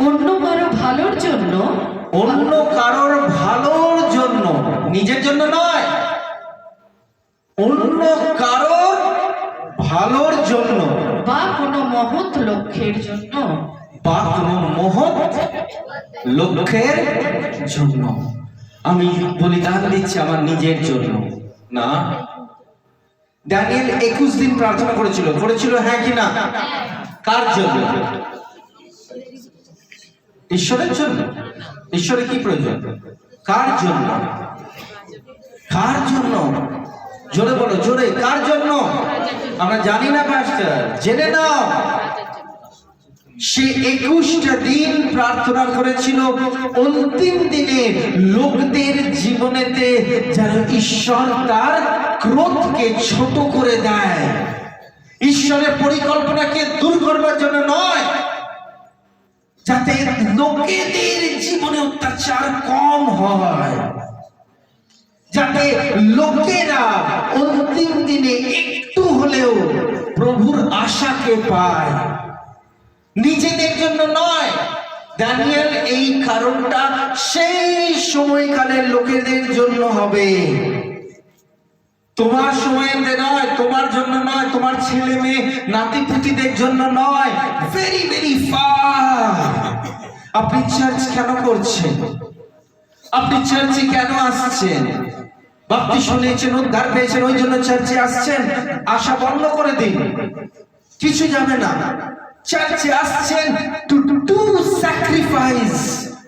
অন্য কারো ভালোর জন্য, অন্য কারোর ভালোর জন্য, নিজের জন্য নয়, অন্য কারোর ভালোর জন্য বা কোনো মহৎ লক্ষ্যের জন্য, বা কোনো মহৎ লক্ষ্যের জন্য আমি বলিদান দিচ্ছি আমার নিজের জন্য না। দানিয়েল 21 দিন প্রার্থনা করেছিল হ্যাঁ কি না? কার জন্য? ঈশ্বরের জন্য। ঈশ্বরের কি প্রয়োজন? কার জন্য? কার জন্য? জোরে বলো, জোরে, কার জন্য? আমরা জানি না পাস্টার, জেনে নাও। সে 21টা দিন প্রার্থনা করেছিল অন্তিম দিনে লোকদের জীবনেতে যেন ঈশ্বর তার ক্রোধকে ছোট করে দেয়, ঈশ্বরের পরিকল্পনাকে দূর করবার জন্য নয়, যাতে লোকেদের জীবনে অত্যাচার কম হয়, যাতে লোকেরা অন্তিম দিনে একটু হলেও প্রভুর আশাকে পায়, নিজেদের জন্য নয়। দানিয়েল এই কারণটা সেই সময়কালের লোকেদের জন্য হবে, তোমার সময়েতে নয়, তোমার জন্য নয়, তোমার ছেলে মেয়ে নাতি পুতিদের জন্য নয়। Very very far. আপনি চার্চ কেন করছেন? আপনি চার্চে কেন আসছেন? বাপ্তিস্ম নিয়েছেন, উদ্ধার পেয়েছেন, ওই জন্য চার্চে আসছেন? আশা বন্ধ করে দিন, কিছু যাবে না। চার্চে আসছেন টু ডু স্যাক্রিফাইস,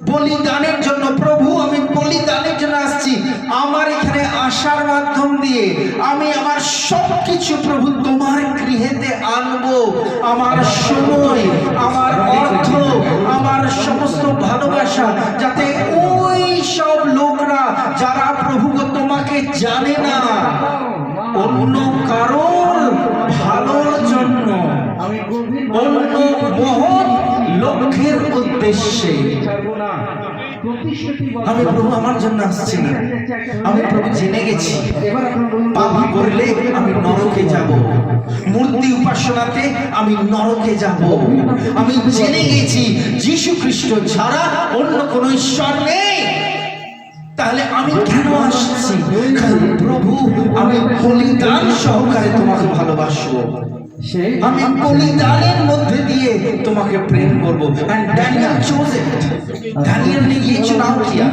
বলিদানের জন্য। প্রভু আমি বলিদানের জন্য আসছি, আমার এখানে আসার মাধ্যম দিয়ে আমি আমার সবকিছু প্রভু তোমার গৃহেতে আনবো, আমার সময়, আমার অর্থ, আমার সমস্ত ভালোবাসা, যাতে ওই সব লোকরা যারা প্রভু তোমাকে জানে না, অন্য কারোর ভালোর জন্য, অন্য মহৎ লক্ষ্যের উদ্দেশ্যে, আমি প্রভু আমার জন্য আসছি না, আমি প্রভু জেনে গেছি পাপ করলে আমি নরকে যাব, মূর্তি উপাসনাতে আমি নরকে যাব, আমি জেনে গেছি যীশু খ্রিস্ট ছাড়া অন্য কোনো ঈশ্বর নেই, তাহলে আমি কেন আসছি? কারণ প্রভু আমি বলিদান সহকারে তোমাকে ভালোবাসবো, আমি বলিদানের মধ্যে দিয়ে তোমাকে প্রেম করবো। And Daniel chose it. Daniel ने ये चुनाव किया,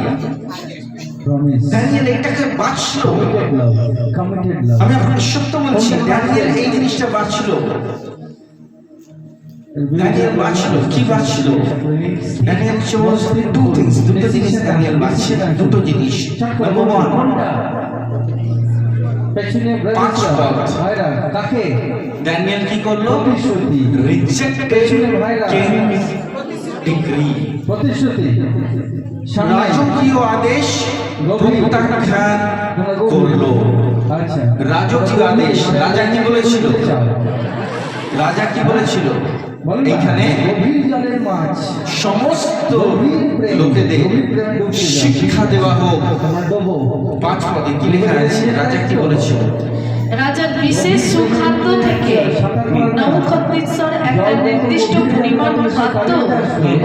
Daniel এটাকে বাঁচলো। আমি আপনাকে সত্য বলছি, Daniel এই জিনিসটা বাঁচলো। Daniel বাঁচলো, কি বাঁচলো? Daniel chose two things, দুটো জিনিস Daniel বাঁচছে, দুটো জিনিস। Number one, 5 পদ। Daniel কি করলো? Rejected king's decree, রাজকীয় আদেশ প্রত্যাখ্যান করলো। রাজকীয় আদেশ, রাজা কি বলেছিল? রাজা কি বলেছিল? এখানে সমস্ত লোকেদের শিক্ষা দেওয়া হোক। 5 পদে কি লেখা আছে? রাজা কি বলেছিল? রাজার বিশেষ সুখাদ্য থেকে নবুখদ্নেসর একটা নির্দিষ্ট পরিমাণ খাদ্য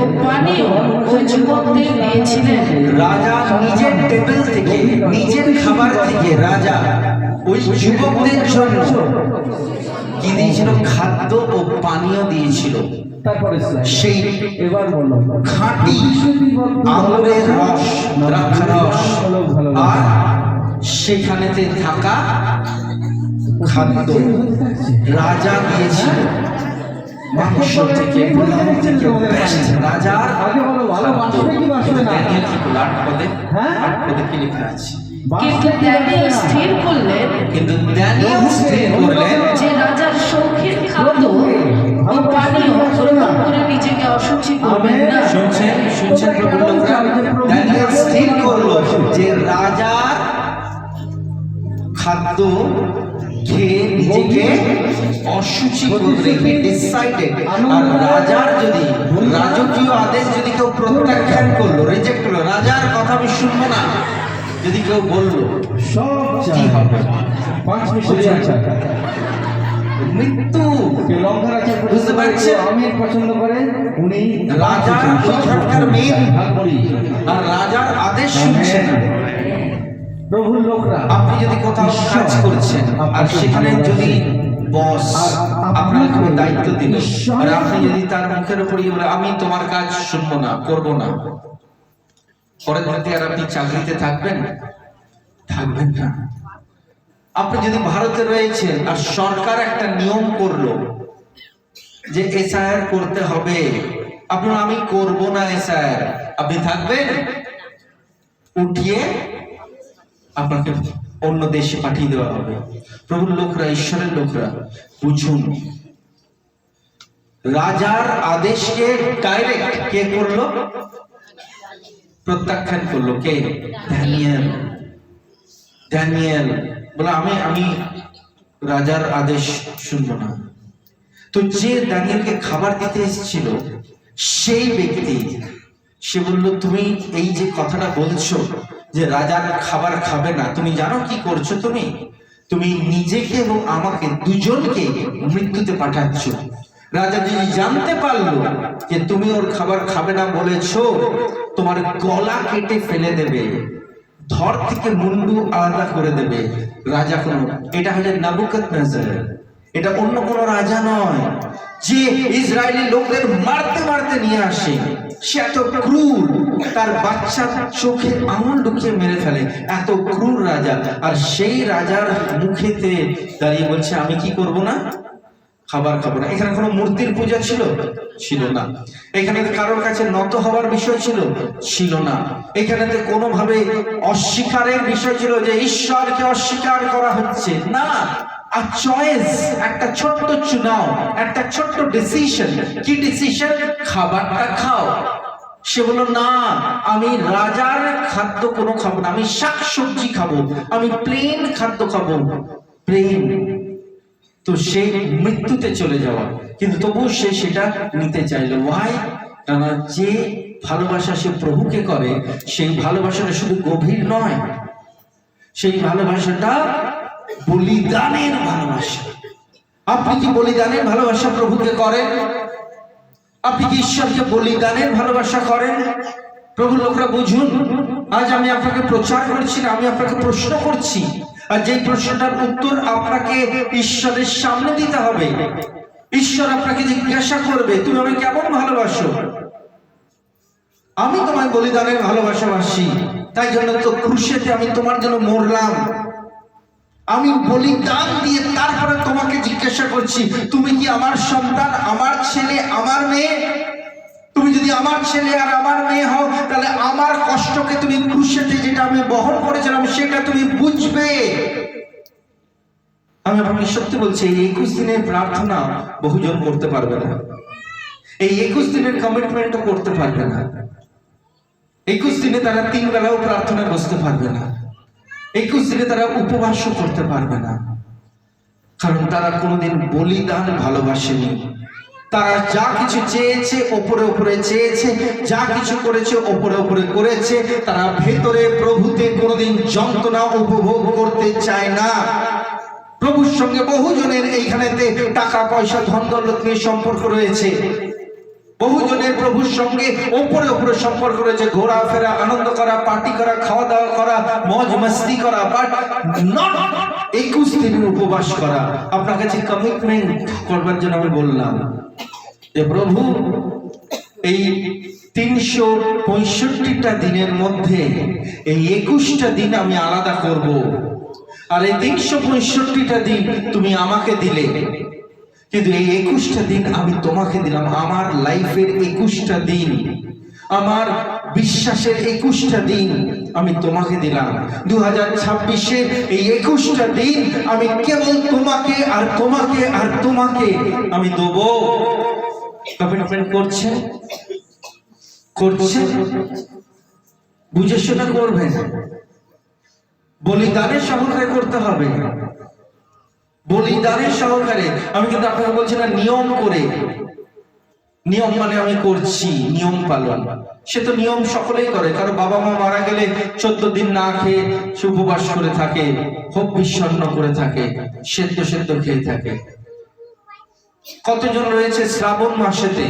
ও পানীয় ওই যুবকদের দিয়েছিলেন। রাজা নিজের টেবিল থেকে, নিজের খাবার থেকে রাজা ওই যুবকদের জন্য কি দিয়েছিল? খাদ্য ও পানীয় দিয়েছিল। সেই খাঁটি আঙুরের রস, দ্রাক্ষারস, আর সেখানেতে থাকা খাদ্য রাজা দিয়েছিল। মাংস থেকে, পোলাও থেকে বেস্ট রাজার দানিয়েল কি করলো? 8 পদে, 8 পদে কি লেখা আছে? কিন্তু দানিয়েল স্থির করলেন যে রাজার শৌখিন খাদ্য ও পানীয় গ্রহণ করে নিজেকে অশুচি করবেন না। শুনছেন প্রভুর লোকরা? দানিয়েল স্থির করলো যে রাজার খাদ্য খেয়ে নিজেকে অশুচি করবে, he decided। আর রাজার যদি রাজকীয় আদেশ যদি কেউ প্রত্যাখ্যান করলো, রিজেক্ট করলো, রাজার কথা আমি শুনবো না যদি কেউ বললো, সব কি হবে? 5 মিশরের আচার, মৃত্যু। লঙ্কার আচার বুঝতে পারছেন? আমির পছন্দ করে উনি রাজা ওইখানকার মেন, ভাগ করি। আর রাজার আদেশ শুনছেন। প্রভুর লোকরা, আপনি যদি কোথাও কাজ করছেন আর সেখানে যদি বস আপনাকে কোনো দায়িত্ব দিল আর আপনি যদি তার মুখের উপর বলে আমি তোমার কাজ শুনবো না, করবো না, পরে ধরতে আর আপনি চাকরিতে থাকবেন? থাকবেন না। আপনি যদি ভারতে রয়েছেন আর সরকার একটা নিয়ম করলো যে এসআইআর করতে হবে, আপনি আমি করব না এসআইআর, আপনি থাকবেন? উঠিয়ে আপনাকে অন্য দেশে পাঠিয়ে দেওয়া হবে। প্রভুর লোকরা, ঈশ্বরের লোকরা বুঝুন, রাজার আদেশকে ডাইরেক্ট কে করলো? প্রত্যাখ্যান করলো কে? দানিয়েল। দানিয়েল বলে আমি রাজার আদেশ শুনবো না। তো যে দানিয়েলকে খাবার দিতে এসেছিল সেই ব্যক্তি, সে বলল তুমি এই যে কথাটা বলছো যে রাজার খাবার খাবে না, তুমি জানো কি করছো? তুমি নিজেকে এবং আমাকে দুজনকে মৃত্যুতে পাঠাচ্ছ। রাজা যদি জানতে পারলো যে তুমি ওর খাবার খাবে না বলেছো, তোমার গলা কেটে ফেলে দেবে, ধর থেকে মুন্ডু আলাদা করে দেবে। রাজা কোনো, এটা হচ্ছে নেবুকাদনেজার, এটা অন্য কোনো রাজা নয় যে ইসরায়েলি লোকদের মারতে মারতে নিয়ে আসে। সে এত ক্রূর, তার বাচ্চার চোখে আঙুল ঢুকিয়ে মেরে ফেলে, এত ক্রূর রাজা। আর সেই রাজার মুখেতে দাঁড়িয়ে বলছে আমি কি করব না? খাবার খাবো না। এখানে কোনো মূর্তির পূজা ছিল না। এখানে কারোর কাছে নত হওয়ার বিষয় ছিল না। এখানেতে কোনোভাবে অস্বীকারের বিষয় ছিল যে ঈশ্বরকে অস্বীকার করা হচ্ছে না। আর চয়েস, একটা ছোট্ট চুনাও, একটা ছোট্ট ডিসিশন। কি ডিসিশন? খাবারটা খাও। সে বলল না, আমি রাজার খাদ্য কোনো খাবো না, আমি শাকসবজি খাবো, আমি প্লেন খাদ্য খাবো, প্লেন। তো সে মৃত্যুতে চলে যাওয়া, কিন্তু তবুও সে সেটা নিতে চাইল। ওয়াই? কারণ যে ভালোবাসা সে প্রভুকে করে, সেই ভালোবাসাটা শুধু গভীর নয়, সেই ভালোবাসাটা বলিদানের ভালোবাসা। আপনি কি বলিদানের ভালোবাসা প্রভুকে করেন? আপনি কি ঈশ্বরকে বলিদানের ভালোবাসা করেন? প্রভুর লোকরা বুঝুন, আজ আমি আপনাকে প্রচার করছি না, আমি আপনাকে প্রশ্ন করছি। আর যে প্রশ্নটার উত্তর আপনাকে ঈশ্বরের সামনে দিতে হবে। ঈশ্বর আপনাকে জিজ্ঞাসা করবে তুমি আমাকে কেমন ভালোবাসো? আমি তোমায় বলিদানের ভালোবাসাবাসী, তাই জন্য তো ক্রুশেতে আমি তোমার জন্য মরলাম। আমি বলিদান দিয়ে তারপরে তোমাকে জিজ্ঞাসা করছি তুমি কি আমার সন্তান, আমার ছেলে, আমার মেয়ে? তুমি যদি আমার ছেলে আর আমার মেয়ে হও, তাহলে আমার কষ্টকে তুমি ক্রুশেতে যেটা আমি বহন করেছিলাম সেটা তুমি বুঝবে। আমি আপনাকে সত্যি বলছি, এই 21 দিনের প্রার্থনা বহুজন করতে পারবে না, এই 21 দিনের কমিটমেন্টও করতে পারবে না। 21 দিনে তারা 3 বেলাও প্রার্থনায় বসতে পারবে না, 21 দিনে তারা উপবাসও করতে পারবে না, কারণ তারা কোনোদিন বলিদান ভালোবাসেনি। তারা যা কিছু চেয়েছে ওপরে ওপরে চেয়েছে, যা কিছু করেছে ওপরে ওপরে করেছে। তারা ভেতরে প্রভুতে কোনোদিন যন্ত্রণা উপভোগ করতে চায় না। প্রভুর সঙ্গে বহুজনের এইখানেতে টাকা পয়সা ধন দৌলত নিয়ে সম্পর্ক রয়েছে, বহুজনের প্রভুর সঙ্গে ওপরে ওপরে সম্পর্ক রয়েছে, ঘোরাফেরা, আনন্দ করা, পার্টি করা, খাওয়া দাওয়া করা, মজ মস্তি করা, বাট নট 21 দিনের উপবাস করা। আপনার কাছে কমিটমেন্ট করবার জন্য আমি বললাম যে প্রভু এই 365টা দিনের মধ্যে এই 21টা দিন আমি আলাদা করব, আর এই 365টা দিন তুমি আমাকে দিলে, কিন্তু এই 21টা দিন আমি তোমাকে দিলাম। আমার লাইফের 21টা দিন, আমার বিশ্বাসের 21টা দিন আমি তোমাকে দিলাম। 2026-এর এই 21টা দিন আমি কেবল তোমাকে আর তোমাকে আর তোমাকে আমি দেবো। কমিটমেন্ট করছেন? বুঝে শোনা করবেন। বলিদানের সহকারে করতে হবে, বলিদানের সহকারে। আমি কিন্তু আপনাকে বলছি না নিয়ম করে, নিয়ম মানে আমি করছি নিয়ম পালন, সে তো নিয়ম সকলেই করে। কারণ বাবা মা মারা গেলে 14 দিন না খেয়ে সে উপবাস করে থাকে, খুব বিষণ্ণ করে থাকে, সেদ্ধ সেদ্ধ খেয়ে থাকে। কতজন রয়েছে শ্রাবণ মাসেতে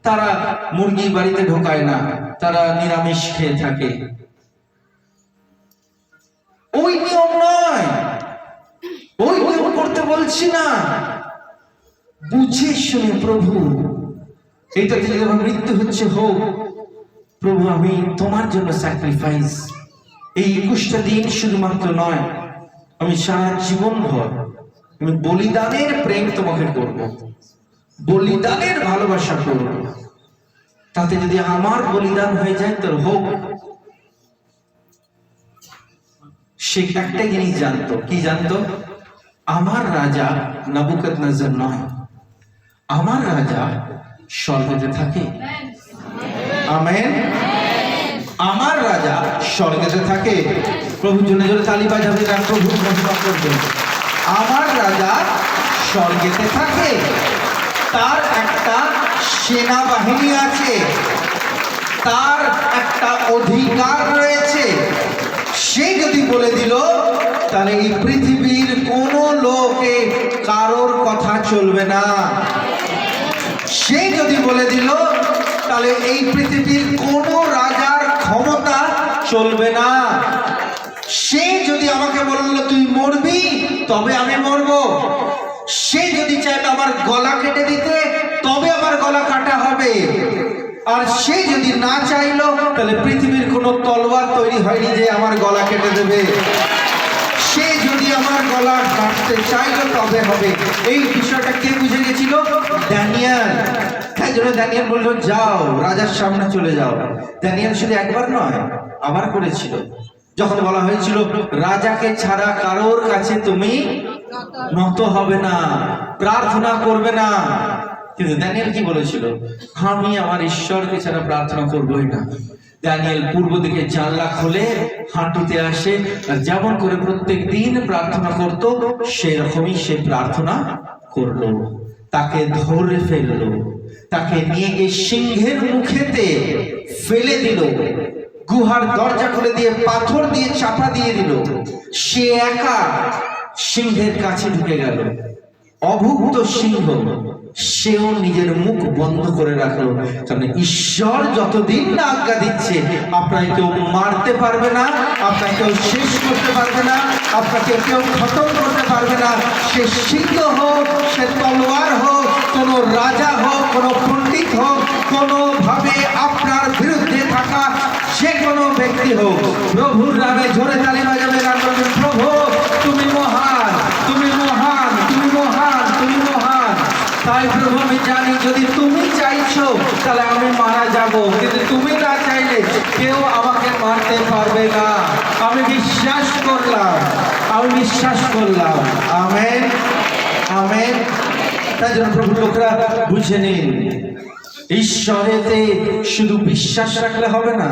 তারা মুরগি বাড়িতে ঢোকায় না, তারা নিরামিষ খেয়ে থাকে। ওই নিয়ম নয়, ওই নিয়ম করতে বলছি না, বুঝে শুনে প্রভু এইটাতে যদি আমার মৃত্যু হচ্ছে হোক, প্রভু আমি তোমার জন্য স্যাক্রিফাইস। এই 21টা দিন শুধুমাত্র নয়, আমি সারা জীবন ভর আমি বলিদানের প্রেম তোমাকে করব, বলিদানের ভালোবাসা করব। তাতে যদি আমার বলিদান হয়ে যায় তোর হোক। সে একটাই জিনিস জানতো, কি জানতো? আমার রাজা নেবুকাদনেজার নয়, আমার রাজা স্বর্গেতে থাকে। আমেন। আমার রাজা স্বর্গেতে থাকে। প্রভু জোরে জোরে তালি বাজাবে, আর প্রভু ঘোষণা করবেন আমার রাজা স্বর্গেতে থাকে। তার একটা সেনাবাহিনী আছে, তার একটা অধিকার রয়েছে। সে যদি বলে দিল তাহলে এই পৃথিবীর কোন লোকে কারোর কথা চলবে না। সে যদি বলে দিল তাহলে এই পৃথিবীর কোন রাজার ক্ষমতা চলবে না। সে যদি আমাকে বলল তুই মরবি, তবে আমি মরব। সে যদি চায় আমার গলা কেটে দিতে, তবে আমার গলা কাটা হবে। আর সে যদি না চাইলো, তাহলে পৃথিবীর কোনো তলোয়ার তৈরি হয়নি যে আমার গলা কেটে দেবে। সে যদি আমার গলা কাটতে চাইলো তবে হবে। এই বিষয়টা কে বুঝে গেছিল? দানিয়েল। তাই জন্য দানিয়েল বললো যাও রাজার সামনে চলে যাও। দানিয়েল শুধু একবার নয়, আবার করেছিল। যখন বলা হয়েছিল রাজাকে ছাড়া কারোর কাছে তুমি নত হবে না, প্রার্থনা করবে না, কিন্তু দানিয়েল কি বলেছিল? আমি আমার ঈশ্বরকে ছাড়া প্রার্থনা করবোই না। দানিয়েল পূর্ব দিকে জানলা খুলে হাঁটুতে আসে, আর যেমন করে প্রত্যেক দিন প্রার্থনা করত সেরকমই সে প্রার্থনা করলো। তাকে ধরে ফেললো, তাকে নিয়ে গিয়ে সিংহের মুখেতে ফেলে দিল, গুহার দরজা খুলে দিয়ে পাথর দিয়ে চাপা দিয়ে দিল। সে একা সিংহের কাছে ঢুকে গেল, অভুক্ত সিংহ। সেও নিজের মুখ বন্ধ করে রাখলো, কারণ ঈশ্বর যতদিন না আজ্ঞা দিচ্ছে আপনাকে কেউ মারতে পারবে না, আপনাকে কেউ শেষ করতে পারবে না, আপনাকে কেউ খতম করতে পারবে না। সে সিংহ হোক, সে তলোয়ার হোক, কোন রাজা হোক, কোন পণ্ডিত হোক, কোনোভাবে আপনার বিরুদ্ধে থাকা যে কোনো ব্যক্তি হোক, প্রভুর নামে জোরে তালি বাজাবে, গান করবেন প্রভু তুমি মহান, তুমি মহান, তুমি মহান, তুমি মহান। তাই প্রভু আমি জানি যদি তুমি চাইছো তাহলে আমি মারা যাব, কিন্তু তুমি না চাইলে কেউ আমাকে মারতে পারবে না। আমি বিশ্বাস করলাম, আমি বিশ্বাস করলাম। Amen, amen. তাই জন্য প্রভু লোকরা বুঝে নিন, ঈশ্বরেতে শুধু বিশ্বাস রাখলে হবে না,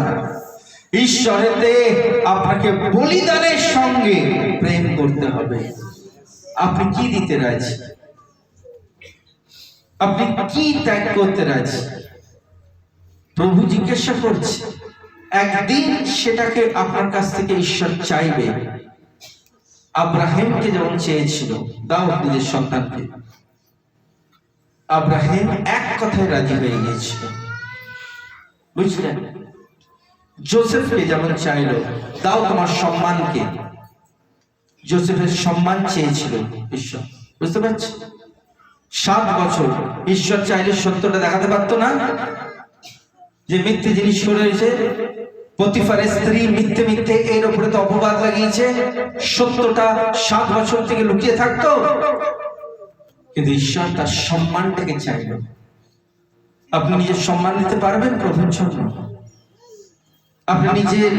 ঈশ্বরেতে আপনাকে বলিদানের সঙ্গে প্রেম করতে হবে। আপনি কি দিতে রাজি? আপনি কি ত্যাগ করতে রাজি? প্রভু জিজ্ঞাসা করছে, একদিন সেটাকে আপনার কাছ থেকে ঈশ্বর চাইবে। আব্রাহিমকে যেমন চেয়েছিল দাউদ নিজের সন্তানকে, আব্রাহিম এক কথায় রাজি হয়ে গিয়েছিল, বুঝলেন? যোসেফকে যেমন চাইল, দাও তোমার সম্মানকে, যোসেফের সম্মান চেয়েছিল ঈশ্বর, বুঝতে পারছি? 7 বছর ঈশ্বর চাইলে সত্যটা দেখাতে পারতো না, যে মিথ্যে জিনিস করেছে, পতিফারের স্ত্রী মিথ্যে মিথ্যে এর উপরে তো অপবাদ লাগিয়েছে, সত্যটা 7 বছর থেকে লুকিয়ে থাকতো। কিন্তু ঈশ্বর তার সম্মানটাকে চাইল। আপনি নিজের সম্মান দিতে পারবেন প্রভুর জন্য? আপনি নিজের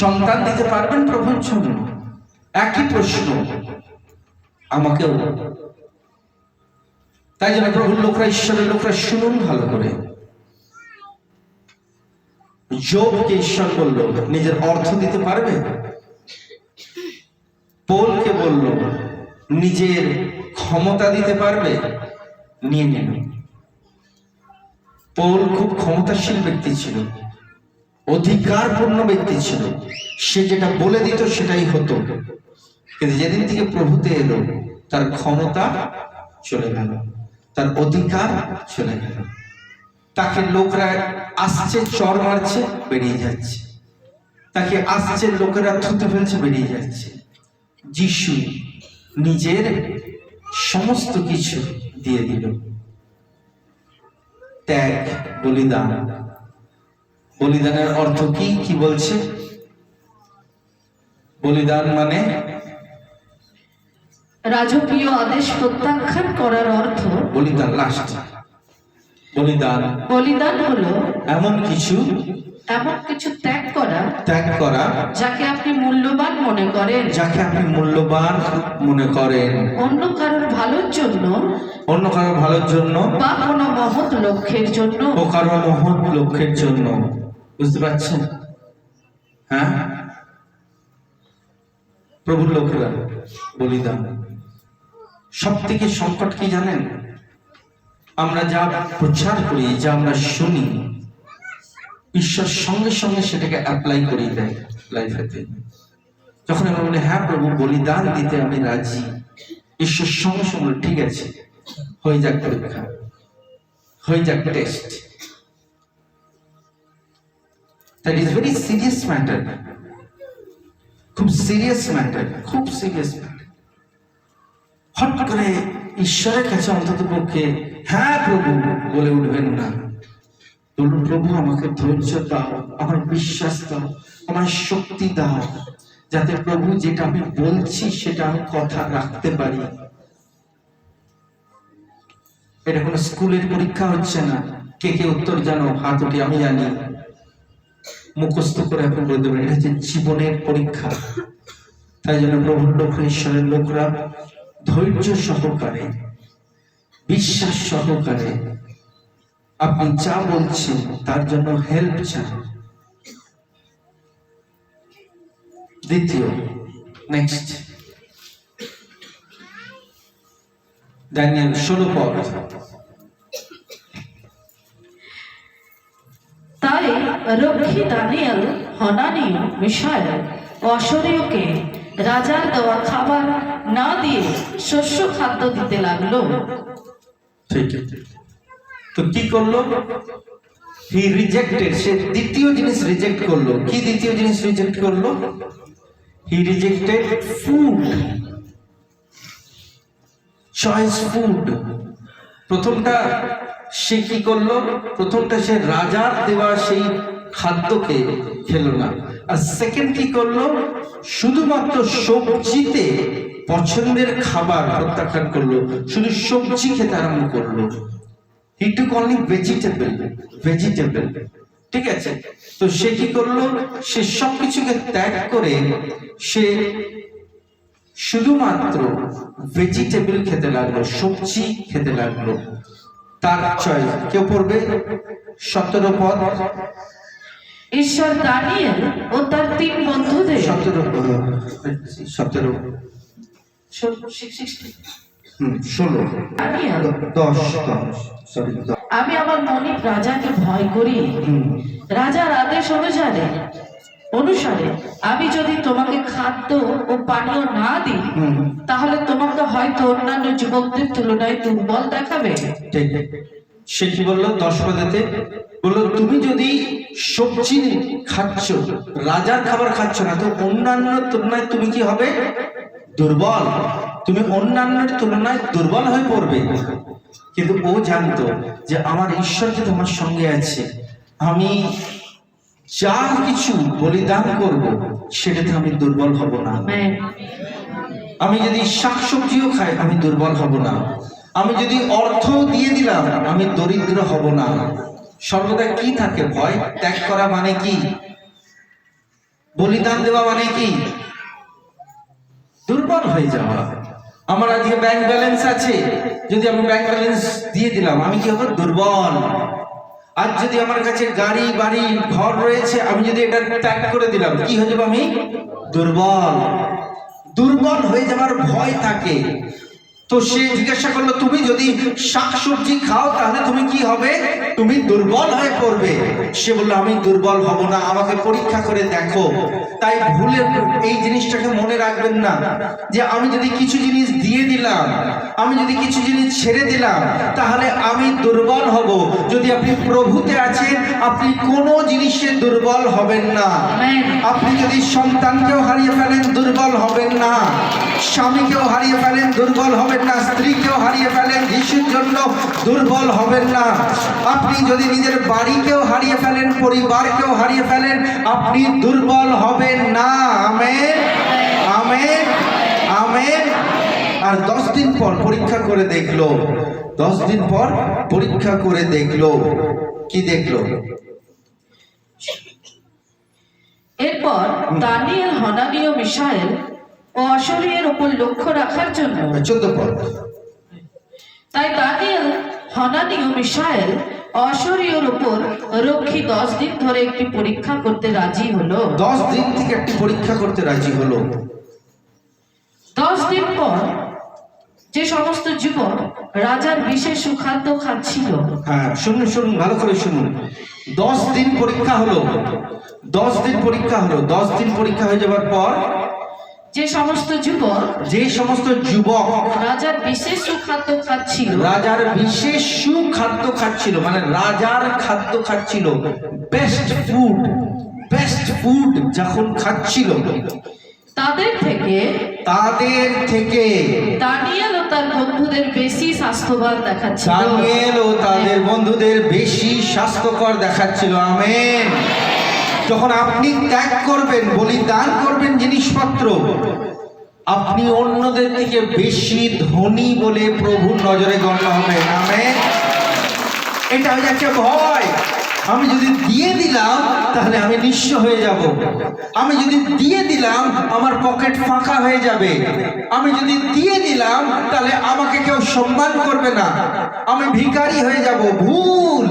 সন্তান দিতে পারবেন প্রভুর জন্য? একই প্রশ্ন আমাকেও। তাই জন্য প্রভুর লোকরা, ঈশ্বরের লোকরা শুনুন ভালো করে। যোবকে ঈশ্বর বলল নিজের অর্থ দিতে পারবে? পৌলকে বলল, নিজের ক্ষমতা দিতে পারবে? নিয়ে নিল। পৌল খুব ক্ষমতাশীল ব্যক্তি ছিল, অধিকারপূর্ণ ব্যক্তি ছিল। সে যেটা বলে দিত সেটাই হতো। কিন্তু যেদিন থেকে প্রভুতে এলো, তার ক্ষমতা চলে গেল, তার অধিকার চলে গেল। তাকে লোকরা আসছে, চর মারছে, বেরিয়ে যাচ্ছে। তাকে আসছে, লোকেরা থুতু ফেলছে, বেরিয়ে যাচ্ছে। যিশু নিজের সমস্ত কিছু দিয়ে দিল। ত্যাগ, বলিদান। বলিদানের অর্থ কি? কি বলছে? বলিদান মানে রাজকীয় আদেশ প্রত্যাখ্যান করার অর্থ। বলিদান লাস্ট। বলিদান হলো এমন কিছু ত্যাগ করা, যাকে আপনি মূল্যবান মনে করেন, অন্য কারোর ভালোর জন্য বা কোনো মহৎ লক্ষ্যের জন্য। বুঝতে পারছেন? হ্যাঁ, প্রভুর লোকেরা বলিদান। সব থেকে সংকট কি জানেন? আমরা যা প্রচার করি, যা আমরা শুনি, ঈশ্বর সঙ্গে সঙ্গে সেটাকে অ্যাপ্লাই করিয়ে দেয় লাইফেতে। যখন আমরা বলি, হ্যাঁ প্রভু, বলিদান দিতে আমি রাজি, ঈশ্বর সঙ্গে সঙ্গে ঠিক আছে, হয়ে যাক পরীক্ষা, হয়ে যাক test. That is very serious matter. খুব সিরিয়াস ম্যাটার। হঠাৎ করে ঈশ্বরের কাছে অন্তত পক্ষে হ্যাঁ প্রভু বলে উঠবেন না। বলুন, প্রভু আমাকে ধৈর্য দাও, আমার বিশ্বাস দাও, আমার শক্তি দাও, যাতে প্রভু যেটা আমি বলছি সেটা আমি কথা রাখতে পারি। এটা কোনো স্কুলের পরীক্ষা হচ্ছে না। কে কে উত্তর জানো? হাত উঠে। আমি জানি, মুখস্থ করে এখন বলে দেবেন। এটা হচ্ছে জীবনের পরীক্ষা। তাই জন্য প্রভুর লোক, ঈশ্বরের লোকরা ধৈর্য সহকারে, বিশ্বাস সহকারে আপনি যা বলছেন তার জন্য হেল্প চান। দ্বিতীয়, নেক্সট, দানিয়েল 16 পদ। তাই রক্ষী দানিয়েল হনানীয়, মিশায়েল ও অশরীয়কে রাজার দেওয়া খাবার না দিয়ে শস্য খাদ্য দিতে লাগলো। ঠিক আছে, তো কি করলো? He rejected. সে দ্বিতীয় জিনিস রিজেক্ট করলো। কি দ্বিতীয় জিনিস রিজেক্ট করলো? He rejected food, choice food. প্রথমটা সে কি করলো? প্রথমটা সে রাজার দেওয়া সেই খাদ্যকে খেলো না। আর সেকেন্ড কি করলো? শুধুমাত্র সবজিতে পছন্দের খাবার প্রত্যাখ্যান করলো, শুধু সবজি খেতে আরম্ভ করলো। He took only vegetable. ঠিক আছে, তো সে কি করলো? সে সবকিছুকে ত্যাগ করে সে শুধুমাত্র ভেজিটেবল খেতে লাগলো, সবজি খেতে লাগলো। তার চয়েস। কেউ পড়বে 17 পদ। ঈশ্বর দানিয়েল ও তার 3 বন্ধুদের 17 আমি আমার মনিব রাজাকে ভয় করি। রাজার আদেশ অনুসারে আমি যদি তোমাকে খাদ্য ও পানীয় না দিই, তাহলে তোমাকে হয়তো অন্যান্য যুবকদের তুলনায় দুর্বল দেখাবে। সে কি বললো 10 পদেতে? বললো, তুমি যদি সবজি খাচ্ছ, রাজার খাবার খাচ্ছ না, তো অন্যান্য তুলনায় তুমি কি হবে? দুর্বল। তুমি অন্যান্যের তুলনায় দুর্বল হয়ে পড়বে। কিন্তু ও জানতো যে আমার ঈশ্বর যদি আমার সঙ্গে আছে, আমি যা কিছু বলিদান করব সেটাতে আমি দুর্বল হব না। আমি যদি শাকসবজিও খাই, আমি দুর্বল হব না। আমি যদি অর্থ দিয়ে দিলাম, আমি দরিদ্র হব না। সর্বদা কি থাকে? ভয়। ত্যাগ করা মানে কি? বলিদান দেওয়া মানে কি? দুর্বল হয়ে যাওয়া। আমার আজকে ব্যাংক ব্যালেন্স আছে, যদি আমি ব্যাংক ব্যালেন্স দিয়ে দিলাম, আমি কি হবো? দুর্বল। আজ যদি আমার কাছে গাড়ি বাড়ি ঘর রয়েছে, আমি যদি এটা ত্যাগ করে দিলাম, কি হয়ে যাবো? আমি দুর্বল। দুর্বল হয়ে যাওয়ার ভয় থাকে। তো সে জিজ্ঞাসা করলো, তুমি যদি শাকসবজি খাও তাহলে তুমি কি হবে? তুমি দুর্বল হয়ে পড়বে। সে বললো, আমি দুর্বল হব না, আমাকে পরীক্ষা করে দেখো। তাই ভুলে এই জিনিসটাকে মনে রাখবেন না যে আমি যদি কিছু জিনিস দিয়ে দিলাম, আমি যদি কিছু জিনিস ছেড়ে দিলাম তাহলে আমি দুর্বল হব। যদি আপনি প্রভুতে আছেন, আপনি কোনো জিনিসে দুর্বল হবেন না। আপনি যদি সন্তানকেও হারিয়ে ফেলেন, দুর্বল হবেন না। স্বামীকেও হারিয়ে ফেলেন, দুর্বল হবেন না। স্ত্রীকেও হারিয়ে ফেলেন, যিশুর জন্য দুর্বল হবেন না। আপনি যদি নিজের বাড়িকেও হারিয়ে ফেলেন, পরিবারকেও হারিয়ে ফেলেন, আপনি দুর্বল হবেন না। Amen, amen, amen. আর 10 দিন পর পরীক্ষা করে দেখলো, 10 দিন পর পরীক্ষা করে দেখলো, কি দেখলো? এরপর দানিয়েল, হনানি ও মিশায়েল ও অশরীয়ের উপর লক্ষ্য রাখার জন্য 14 পর। তাই দানিয়েল, হনানি ও মিশায়েল অশরীয়ের উপর রক্ষী 10 দিন ধরে একটি পরীক্ষা করতে রাজি হলো। 10 দিন থেকে একটি পরীক্ষা করতে রাজি হলো। 10 দিন পর যে সমস্ত যুবক রাজার বিশেষ সুখাদ্য খাচ্ছিল, হ্যাঁ, শুনুন শুনুন, ভালো করে শুনুন। 10 দিন পরীক্ষা হলো, 10 দিন পরীক্ষা হলো। 10 দিন পরীক্ষা হয়ে যাওয়ার পর যে সমস্ত যুবক রাজার বিশেষ সুখাদ্য খাচ্ছিল, রাজার বিশেষ সুখাদ্য খাচ্ছিল, মানে রাজার খাদ্য খাচ্ছিল, বেস্ট ফুড যখন খাচ্ছিল, তাদের থেকে দানিয়েল ও তার বন্ধুদের বেশি স্বাস্থ্যবান দেখাচ্ছিল। দানিয়েল ও তাদের বন্ধুদের বেশি স্বাস্থ্যকর দেখাচ্ছিল। আমেন। যখন আপনি ত্যাগ করবেন, বলিদান করবেন জিনিসপত্র, আপনি অন্যদের থেকে বেশি ধনী বলে প্রভুর নজরে গণ্য হবেন। আমেন। এটা হয়ে যাচ্ছে ভয়। আমি যদি দিয়ে দিলাম তাহলে আমি নিঃস্ব হয়ে যাব। আমি যদি দিয়ে দিলাম আমার পকেট ফাঁকা হয়ে যাবে। আমি যদি দিয়ে দিলাম তাহলে আমাকে কেউ সম্মান করবে না, আমি ভিখারি হয়ে যাব। ভুল।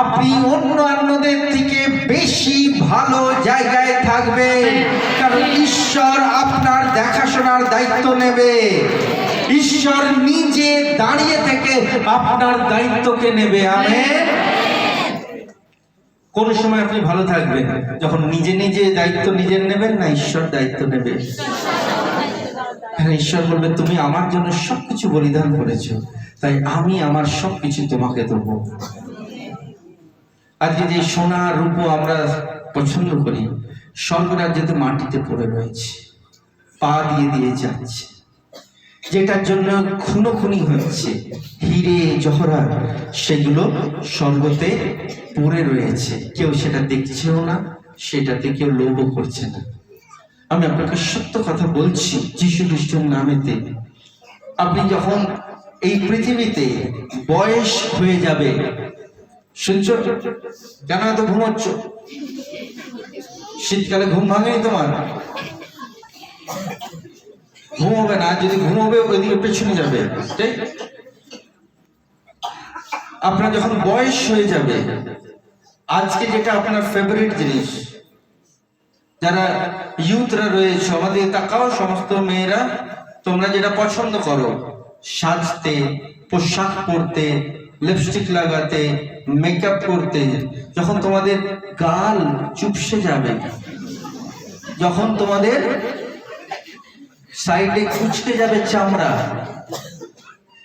আপনি অন্যদের থেকে বেশি ভালো জায়গায় থাকবেন, কারণ ঈশ্বর আপনার দেখাশোনার দায়িত্ব নেবে। ঈশ্বর নিজে দাঁড়িয়ে থেকে আপনার দায়িত্বকে নেবে। আমেন। কোন সময় আপনি ভালো থাকবেন? যখন নিজে নিজে দায়িত্ব নিজের নেবেন, না ঈশ্বর দায়িত্ব নেবে। ঈশ্বর বলবে, তুমি আমার জন্য সবকিছু বলিদান করেছো, তাই আমি আমার সবকিছু তোমাকে দেবো। আজকে যে সোনা রূপো আমরা পছন্দ করি, স্বর্গরাজ্যে মাটিতে পড়ে রয়েছে, পা দিয়ে যাচ্ছে। যেটার জন্য খুনোখুনি হচ্ছে, হিরে জহরাত, সেগুলো স্বর্গতে পড়ে রয়েছে। কেউ সেটা দেখছেও না, সেটাতে কেউ লোভও করছে না। আমি আপনাকে সত্য কথা বলছি, যীশু খ্রিস্টের নামেতে, আপনি যখন এই পৃথিবীতে বয়স হয়ে যাবে, শুনছো? কেন এত ঘুমাচ্ছ? শীতকালে ঘুম ভাঙেনি তোমার? ঘুমোবে না, যদি ঘুমোবে ওইদিকে পেছনে যাবে। ঠিক? আপনার যখন বয়স হয়ে যাবে, আজকে যেটা আপনার ফেভারিট জিনিস, যারা ইউথরা রয়েছে আমাদের, তাকাও, সমস্ত মেয়েরা তোমরা যেটা পছন্দ করো, সাজতে, পোশাক পরতে, লিপস্টিক লাগাতে, মেকআপ করতে, যখন তোমাদের গাল চুপসে যাবে, যখন তোমাদের সাইডে কুচকে যাবে চামড়া,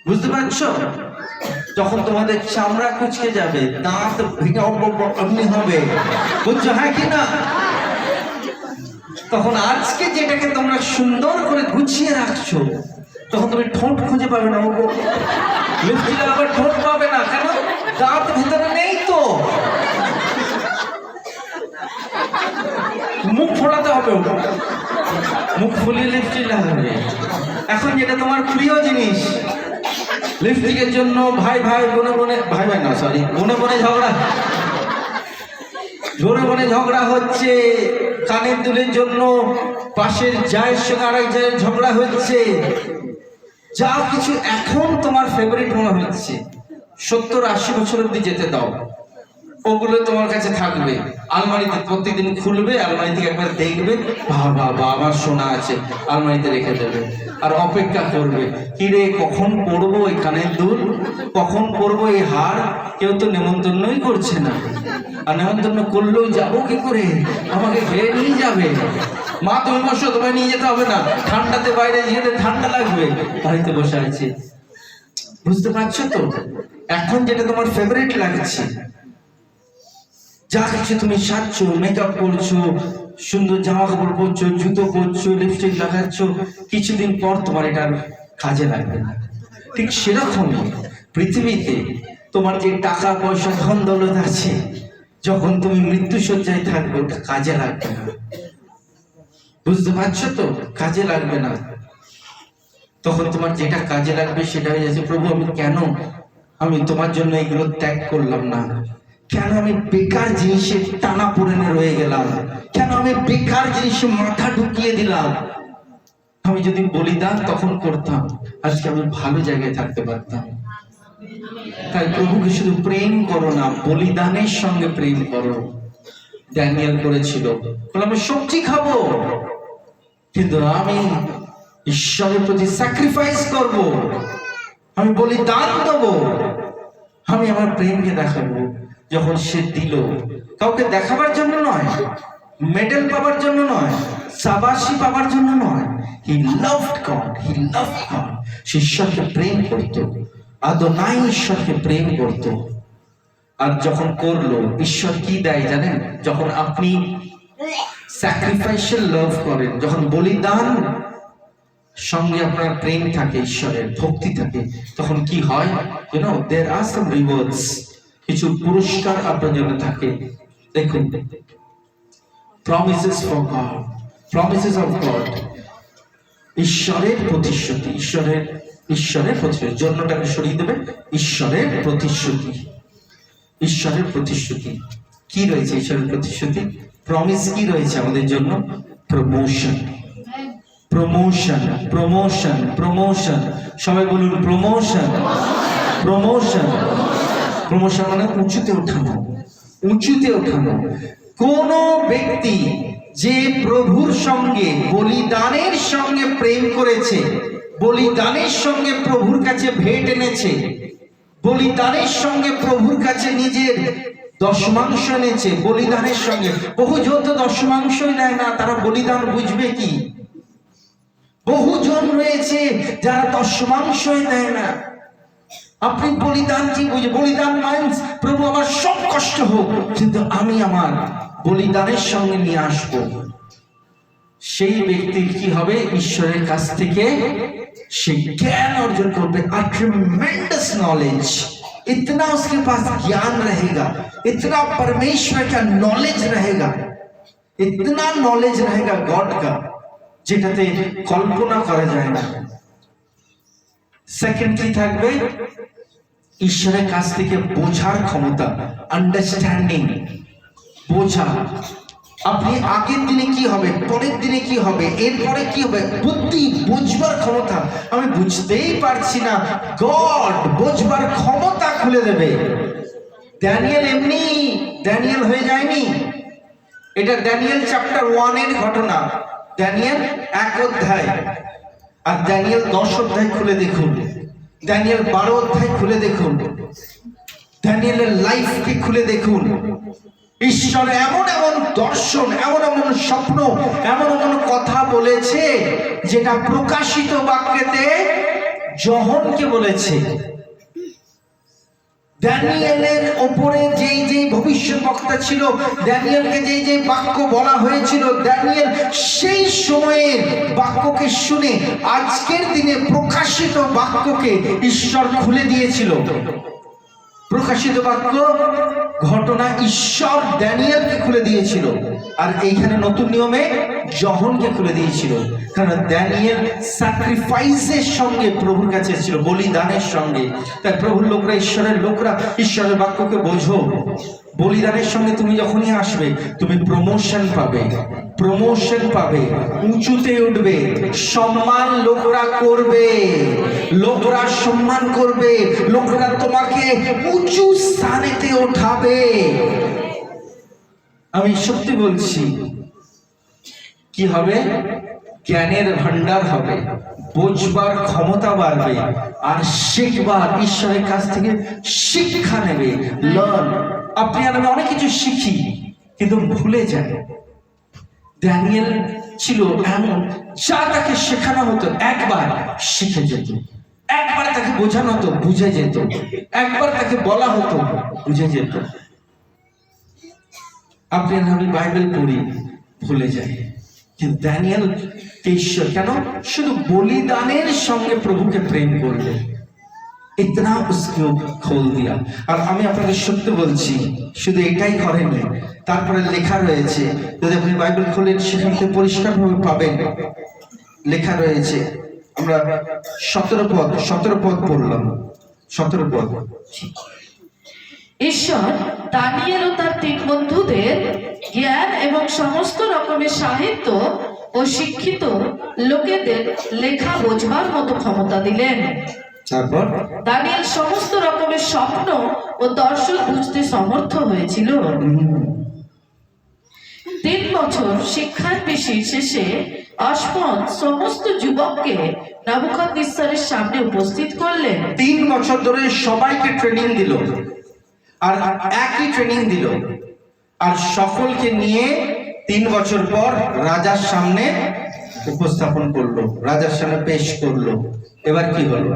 বুঝতে পারছো? যখন তোমাদের চামড়া কুচকে যাবে, দাঁত ভেঙে অমনি হবে, বুঝছো? হ্যাঁ কি না? তখন আজকে যেটাকে তোমরা সুন্দর করে গুছিয়ে রাখছো, তখন তুমি ঠোঁট খুঁজে পাবে না, লিপস্টিক আবার ঠোঁট পাবে না। কেন? দাঁত ভিতরে নেই তো, মুখ ফোড়াতে হবে, মুখ ফুলিয়ে লিপস্টিক লাগাবে। এখন যেটা তোমার প্রিয় জিনিস, লিপস্টিকের জন্য ভাই বোনে ঝগড়া হচ্ছে, কানের দুলের জন্য পাশের জায়ের সঙ্গে আরেক জায়ের ঝগড়া হচ্ছে, যা কিছু এখন তোমার ফেভারিট মনে হচ্ছে, 70-80 বছর অব্দি যেতে দাও, ওগুলো তোমার কাছে থাকবে আলমারিতে, প্রত্যেকদিন খুলবে, আলমারি থেকে একবার দেখবে, বাবা আবার সোনা আছে, আলমারিতে রেখে দেবে আর অপেক্ষা করবে, কিরে কখন পরবো এই কানের দুল, কখন পরবো এই হার। কেউ তো নেমন্তন্নই করছে না, আর নেমন্তন্ন করলেও যাবো কি করে, আমাকে ঘেরে নিয়ে যাবে। মা তুমি বসো, তোমায় নিয়ে যেতে হবে না, ঠান্ডাতে বাইরে যেতে ঠান্ডা লাগবে, বাড়িতে বসে আছে। বুঝতে পারছো তো? এখন যেটা তোমার ফেভারিট লাগছে, যা কিছু তুমি সাজছো, মেকআপ করছো, সুন্দর জামা কাপড় পরছো, জুতো পরছো, লিপস্টিক লাগাচ্ছ, কিছুদিন পর তোমার এটা কাজে লাগবে না। ঠিক সেরকমই পৃথিবীতে তোমার যে টাকা পয়সা ধন দৌলত আছে, যখন তুমি মৃত্যুশয্যায় থাকবে ওটা কাজে লাগবে না। বুঝতে পারছো তো? কাজে লাগবে না। তখন তোমার যেটা কাজে লাগবে সেটা হয়ে যাচ্ছে, প্রভু আমি তোমার জন্য এগুলো ত্যাগ করলাম না, কেন আমি বেকার জিনিসে টানা পড়ে রয়ে গেলাম, কেন আমি বেকার জিনিসে মাথা ঢুকিয়ে দিলাম। আমি যদি বলিদান তখন করতাম, আজকে আমি ভালো জায়গায় থাকতে পারতাম। তাই প্রভুকে শুধু প্রেম করো না, বলিদানের সঙ্গে প্রেম করো। ড্যানিয়েল করেছিল, আমি সবজি খাবো, কিন্তু আমি ঈশ্বরের প্রতি স্যাক্রিফাইস করব, আমি বলিদান দেবো, আমি আমার প্রেমকে দেখাবো। যখন সে দিল, কাউকে দেখাবার জন্য নয়, মেডেল পাওয়ার জন্য নয়, শাবাশি পাওয়ার জন্য নয়, he loved God, he loved God. সে ঈশ্বরকে প্রেম করত, আদোনাই ঈশ্বরকে প্রেম করত। আর যখন করলো, ঈশ্বর কি দেয় জানেন? যখন আপনি স্যাক্রিফাইশিয়াল লাভ করেন, যখন বলিদান সঙ্গে আপনার প্রেম থাকে, ঈশ্বরের ভক্তি থাকে, তখন কি হয়? there are some rewards, কিছু পুরস্কার আপনার জন্য থাকে। দেখুন, promises for God, promises of God, ঈশ্বরের প্রতিশ্রুতি, ঈশ্বরের প্রতিশ্রুতি, জন্যটাকে সরিয়ে দেবে, ঈশ্বরের প্রতিশ্রুতি, ঈশ্বরের প্রতিশ্রুতি। কি রয়েছে ঈশ্বরের প্রতিশ্রুতি? প্রমিস কি রয়েছে আমাদের জন্য? Promotion, promotion, promotion, promotion. সবাই বলুন প্রমোশন, প্রমোশন। প্রমোশন মানে উঁচুতে ওঠানো, উঁচুতে ওঠানো। কোন ব্যক্তি যে প্রভুর সঙ্গে বলিদানের সঙ্গে প্রেম করেছে, বলিদানের সঙ্গে প্রভুর কাছে ভেট এনেছে, বলিদানের সঙ্গে প্রভুর কাছে নিজের দশমাংশ এনেছে, বলিদানের সঙ্গে। বহুজন তো দশমাংশই নেয় না, তারা বলিদান বুঝবে কি? বহুজন রয়েছে যারা দশমাংশই দেয় না। আপনি বলিদান কি বুঝে? বলিদান মাইন্স প্রভু আমার সব কষ্ট হোক, কিন্তু আমি আমার বলিদানের সঙ্গে নিয়ে আসবো। সেই ব্যক্তির কি হবে? ঈশ্বরের কাছ থেকে সে জ্ঞান অর্জন করবে, a tremendous knowledge। इतना उसके पास ज्ञान रहेगा, इतना परमेश्वर का नॉलेज रहेगा, इतना नॉलेज रहेगा गॉड का, যেটাতে কল্পনা করা যায় না। সেকেন্ড কি থাকবে? ঈশ্বরের কাছ থেকে বোঝার ক্ষমতা, আন্ডারস্ট্যান্ডিং, বোঝা। আপনি আগের দিনে কি হবে, পরের দিনে কি হবে, এরপরে কি হবে, বুদ্ধি, বুঝবার ক্ষমতা। আমি বুঝতেই পারছি না, গড বুঝবার ক্ষমতা খুলে দেবে। ড্যানিয়েল এমনি ড্যানিয়েল হয়ে যায়নি, এটা ড্যানিয়েল চ্যাপ্টার 1 এর ঘটনা। ড্যানিয়েল 1 অধ্যায় আর ড্যানিয়েল 10 অধ্যায় খুলে দেখুন, ড্যানিয়েল 12 অধ্যায় খুলে দেখুন, ড্যানিয়েলের লাইফকে খুলে দেখুন। ঈশ্বর এমন এমন দর্শন, এমন এমন স্বপ্ন, এমন এমন কথা বলেছে, যেটা প্রকাশিত বাক্যেতে যোহনকে বলেছে। ড্যানিয়েলের ওপরে যেই যেই ভবিষ্যদ্বক্তা ছিল, ড্যানিয়েলকে যেই যেই বাক্য বলা হয়েছিল, ড্যানিয়েল সেই সময়ের বাক্যকে শুনে আজকের দিনে প্রকাশিত বাক্যকে ঈশ্বর খুলে দিয়েছিল। প্রকাশিত বাক্য ঘটনা ঈশ্বর ড্যানিয়েলকে খুলে দিয়েছিল, আর এইখানে নতুন নিয়মে যোহনকে খুলে দিয়েছিল। কারণ ড্যানিয়েল স্যাক্রিফাইসের সঙ্গে প্রভুর কাছে এসেছিল, বলিদানের সঙ্গে। তাই প্রভুর লোকরা, ঈশ্বরের লোকরা, ঈশ্বরের বাক্যকে বোঝো। বলিদানের সঙ্গে তুমি যখনই আসবে, তুমি প্রমোশন পাবে। প্রমোশন পাবে, উঁচুতে উঠবে, সম্মান লোকরা করবে, লোকরা সম্মান করবে, লোকরা তোমাকে উঁচু স্থানেতে ওঠাবে। আমি সত্যি বলছি, কি হবে? জ্ঞানের ভান্ডার হবে, বোঝবার ক্ষমতা বাড়বে, আর শিখবার, ঈশ্বরের কাছ থেকে শিক্ষা নেবে, লার্ন। আপনি আর আমি অনেক কিছু শিখি কিন্তু ভুলে যাই। ড্যানিয়েল ছিল এমন, যা তাকে শেখানো হতো একবার শিখে যেত, একবার তাকে বোঝানো হতো বুঝে যেত, একবার তাকে বলা হতো বুঝে যেত। আপনি আর আমি বাইবেল পড়ি, ভুলে যাই, কিন্তু ড্যানিয়েল ঈশ্বর কেন শুধু বলিদানের সঙ্গে প্রভুকে প্রেম করবে, ইতনা উসকে খোল দিয়া। আর আমি আপনাদের সত্য বলছি, শুধু এটাই করেনি, তারপরে লেখা রয়েছে, যদি আপনি বাইবেল খোলেন সেখান থেকে পরিষ্কারভাবে পাবেন, লেখা রয়েছে। আমরা 17 পদ পড়লাম, 17 পদ। ঈশ্বর দানিয়েল ও তার 3 বন্ধুদের জ্ঞান এবং সমস্ত রকমের সাহিত্য ও শিক্ষিত লোকেদের লেখা বোঝবার মতো ক্ষমতা দিলেন। তারপর দানিয়েল সমস্ত রকমের স্বপ্ন ও দর্শন বুঝতে সমর্থ হয়েছিল। 3 বছর শিক্ষার পেশির শেষে অসমত সমস্ত যুবককে নেবুকদনেস্সারের সামনে উপস্থিত করলেন। 3 বছর ধরে সবাইকে ট্রেনিং দিল, আর একই ট্রেনিং দিল, আর সকলকে নিয়ে 3 বছর পর রাজার সামনে উপস্থাপন করলো, রাজার সামনে পেশ করলো। এবার কি হলো?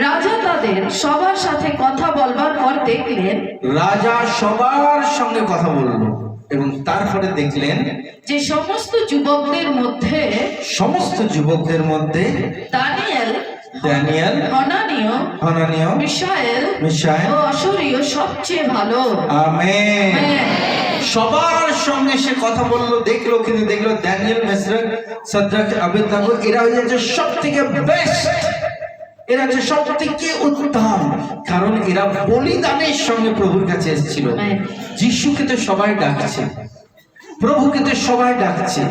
রাজা তাদের সবার সাথে কথা বলবার পর দেখলেন, রাজা সবার সঙ্গে কথা বললো এবং তারপরে দেখলেন যে সমস্ত যুবকদের মধ্যে দানিয়েল, হানানীয়, মিশায়েল ও আশরীয় সবচেয়ে ভালো। আমেন। সবার সঙ্গে সে কথা বললো, দেখলো, কিন্তু দেখলো দানিয়েল, মেশরাক, সাদ্রাক, আবেদনাগো এরা হচ্ছে সব থেকে বেস্ট, এরা হচ্ছে সব থেকে উত্তম, কারণ এরা বলিদানের সঙ্গে প্রভুর কাছে এসেছিল। যিশুকে তো সবাই ডাকছে, প্রভুকে তো সবাই ডাকছে,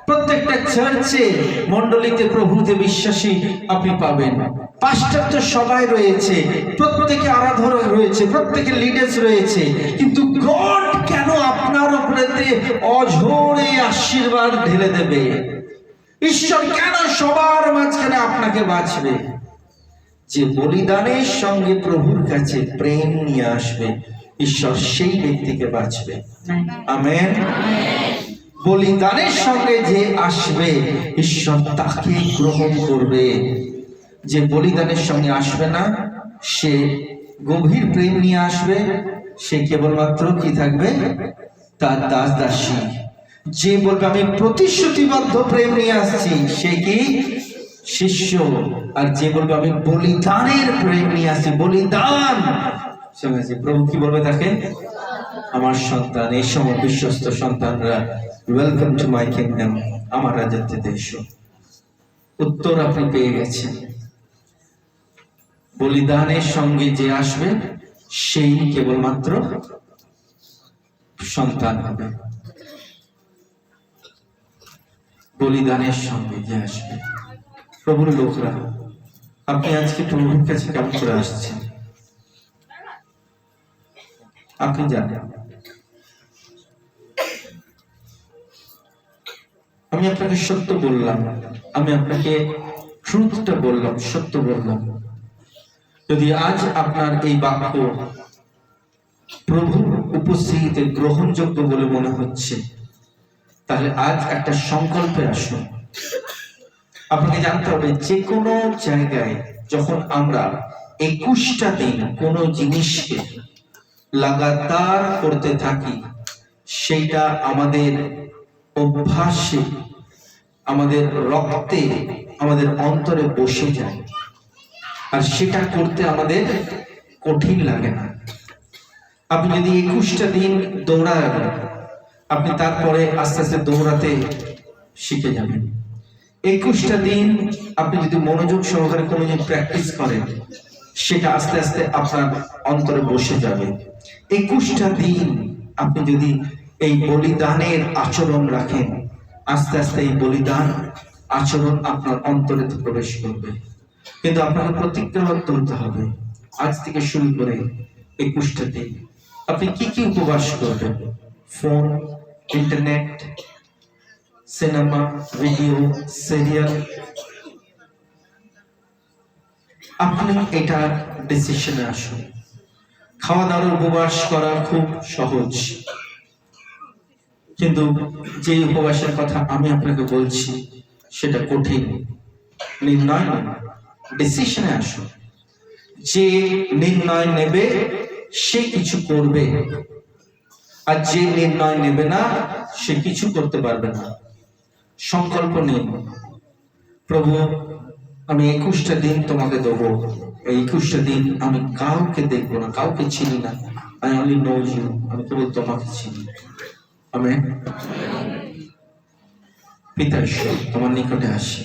প্রত্যেকটা চার্চে মণ্ডলীতে প্রভুতে বিশ্বাসী আপনি পাবেন, পাস্টার তো সবাই রয়েছে, প্রত্যেকে আরাধক রয়েছে, প্রত্যেকে লিডার্স রয়েছে, কিন্তু গড কেন আপনার উপরেতে অঝোরে আশীর্বাদ ঢেলে দেবে? ঈশ্বর কেন সবার মাঝখানে আপনাকে বাঁচবে? যে বলিদানের সঙ্গে প্রভুর কাছে প্রেম নিয়ে আসবে, ঈশ্বর সেই ব্যক্তিকে বাঁচবে। আমেন। বলিদানের সঙ্গে যে আসবে, ঈশ্বর তাকে গ্রহণ করবে। যে বলিদানের সঙ্গে আসবে না, সে গভীর প্রেম নিয়ে আসবে, সে কেবলমাত্র কি থাকবে? তার দাস দাসী। যে বলবে আমি প্রতিশ্রুতিবদ্ধ প্রেম নিয়ে আসছি, সে কি? শিষ্য। আর যে বলবে আমি বলিদানের প্রেম নিয়ে আসছি, বলিদান, প্রভু কি বলবে তাকে? আমার সন্তান, এই সময় বিশ্বস্ত সন্তানরা, ওয়েলকাম টু মাই কিংডম, আমার রাজত্বে এসো। উত্তর আপনি পেয়ে গেছেন। বলিদানের সঙ্গে যে আসবে, সেই কেবলমাত্র সন্তান হবে। বলিদানের সঙ্গে যে আসবে। প্রভুর লোকরা, আপনি আজকে প্রভুর কাছে কেমন করে আসছেন? আপনি জানেন। আমি আপনাকে সত্য বললাম, আমি আপনাকে ট্রুথটা বললাম, সত্য বললাম। যদি আজ আপনার এই বাক্য প্রভুর উপস্থিতিতে গ্রহণযোগ্য বলে মনে হচ্ছে, তাহলে আজ একটা সংকল্পে আসুন। আপনাকে জানতে হবে, যে কোনো জায়গায় যখন আমরা 21টা দিন কোনো জিনিসকে লাগাতার করতে থাকি, সেইটা আমাদের অভ্যাসে, আমাদের রক্তে, আমাদের অন্তরে বসে যায়, আর সেটা করতে আমাদের কঠিন লাগে না। আপনি যদি 21টা দিন দৌড়ান, আপনি তারপরে আস্তে আস্তে দৌড়াতে শিখে যাবেন। 21টা দিন আপনি যদি মনোযোগ সহকারে কোনো জিনিস প্র্যাকটিস করেন, সেটা আস্তে আস্তে আপনার অন্তরে বসে যাবে। 21টা দিন আপনি যদি এই বলিদানের আচরণ রাখেন, আস্তে আস্তে এই বলিদান আচরণ আপনার অন্তরে প্রবেশ করবে। কিন্তু আপনাকে প্রতিজ্ঞাবদ্ধ হতে হবে, আজ থেকে শুরু করে 21টা দিন আপনি কি কি উপবাস করবেন? Phone, internet, cinema, video, serial, আপনি এটা ডিসিশনে আসুন। খাওয়া দাওয়ার উপবাস করা খুব সহজ, কিন্তু যে উপবাসের কথা আমি আপনাকে বলছি সেটা কঠিন। নির্ণয় নয়, ডিসিশনে আসুন। যে নির্ণয় নেবে সে কিছু করবে, আর যে নির্ণয় নেবে না সে কিছু করতে পারবে না। সংকল্প নিন, প্রভু আমি 21টা দিন তোমাকে দেবো, এই 21টা দিন আমি কাউকে দেখবো না, কাউকে চিনি না। I only know you, আমি কেবল তোমাকে চিনি। আমেন। পিতা ঈশ্বর, তোমার নিকটে আসি,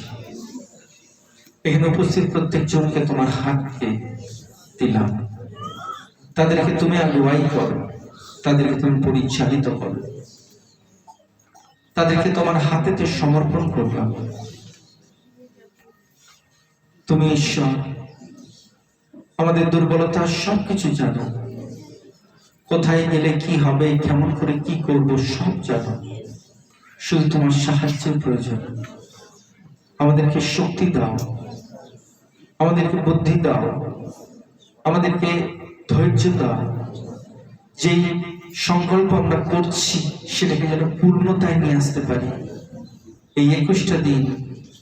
এখানে উপস্থিত প্রত্যেক জনকে তোমার হাতকে দিলাম। তাদেরকে তুমি আগুয়াই করো, তাদেরকে তুমি পরিচালিত করো, তাদেরকে তোমার হাতেতে সমর্পণ করলাম। তুমি ঈশ্বর আমাদের দুর্বলতা সবকিছু জানো, কোথায় গেলে কি হবে, কেমন করে কি করব সব জানো। শুধু তোমার সাহায্যের প্রয়োজন। আমাদেরকে শক্তি দাও, আমাদেরকে বুদ্ধি দাও, আমাদেরকে ধৈর্য দাও। যেই সংকল্প আমরা করছি সেটাকে যেন পূর্ণতায় নিয়ে আসতে পারি। এই 21টা দিন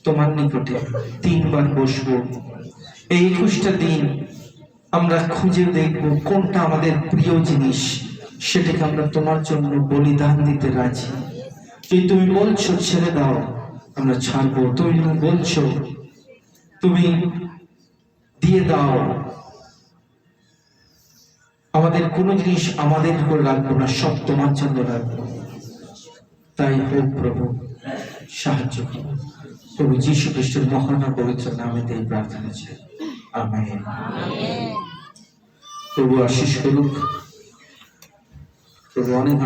তোমার নিকটে 3 বার বসবো। এই 21টা দিন আমরা খুঁজে দেখব কোনটা আমাদের প্রিয় জিনিস, সেটাকে আমরা তোমার জন্য বলিদান দিতে রাজি। যদি তুমি বলছো ছেড়ে দাও, আমরা ছাড়বো। তুমি বলছো তুমি দিয়ে দাও, আমাদের কোনো জিনিস আমাদের করে রাখবো না, সব তোমার জন্য রাখবো। তাই হোক প্রভু, সাহায্য করো। প্রভু যীশু খ্রিস্টের মহান পবিত্র নামে এই প্রার্থনা চাই, আমেন। প্রভু আশীষ করুক। প্রভু অনেক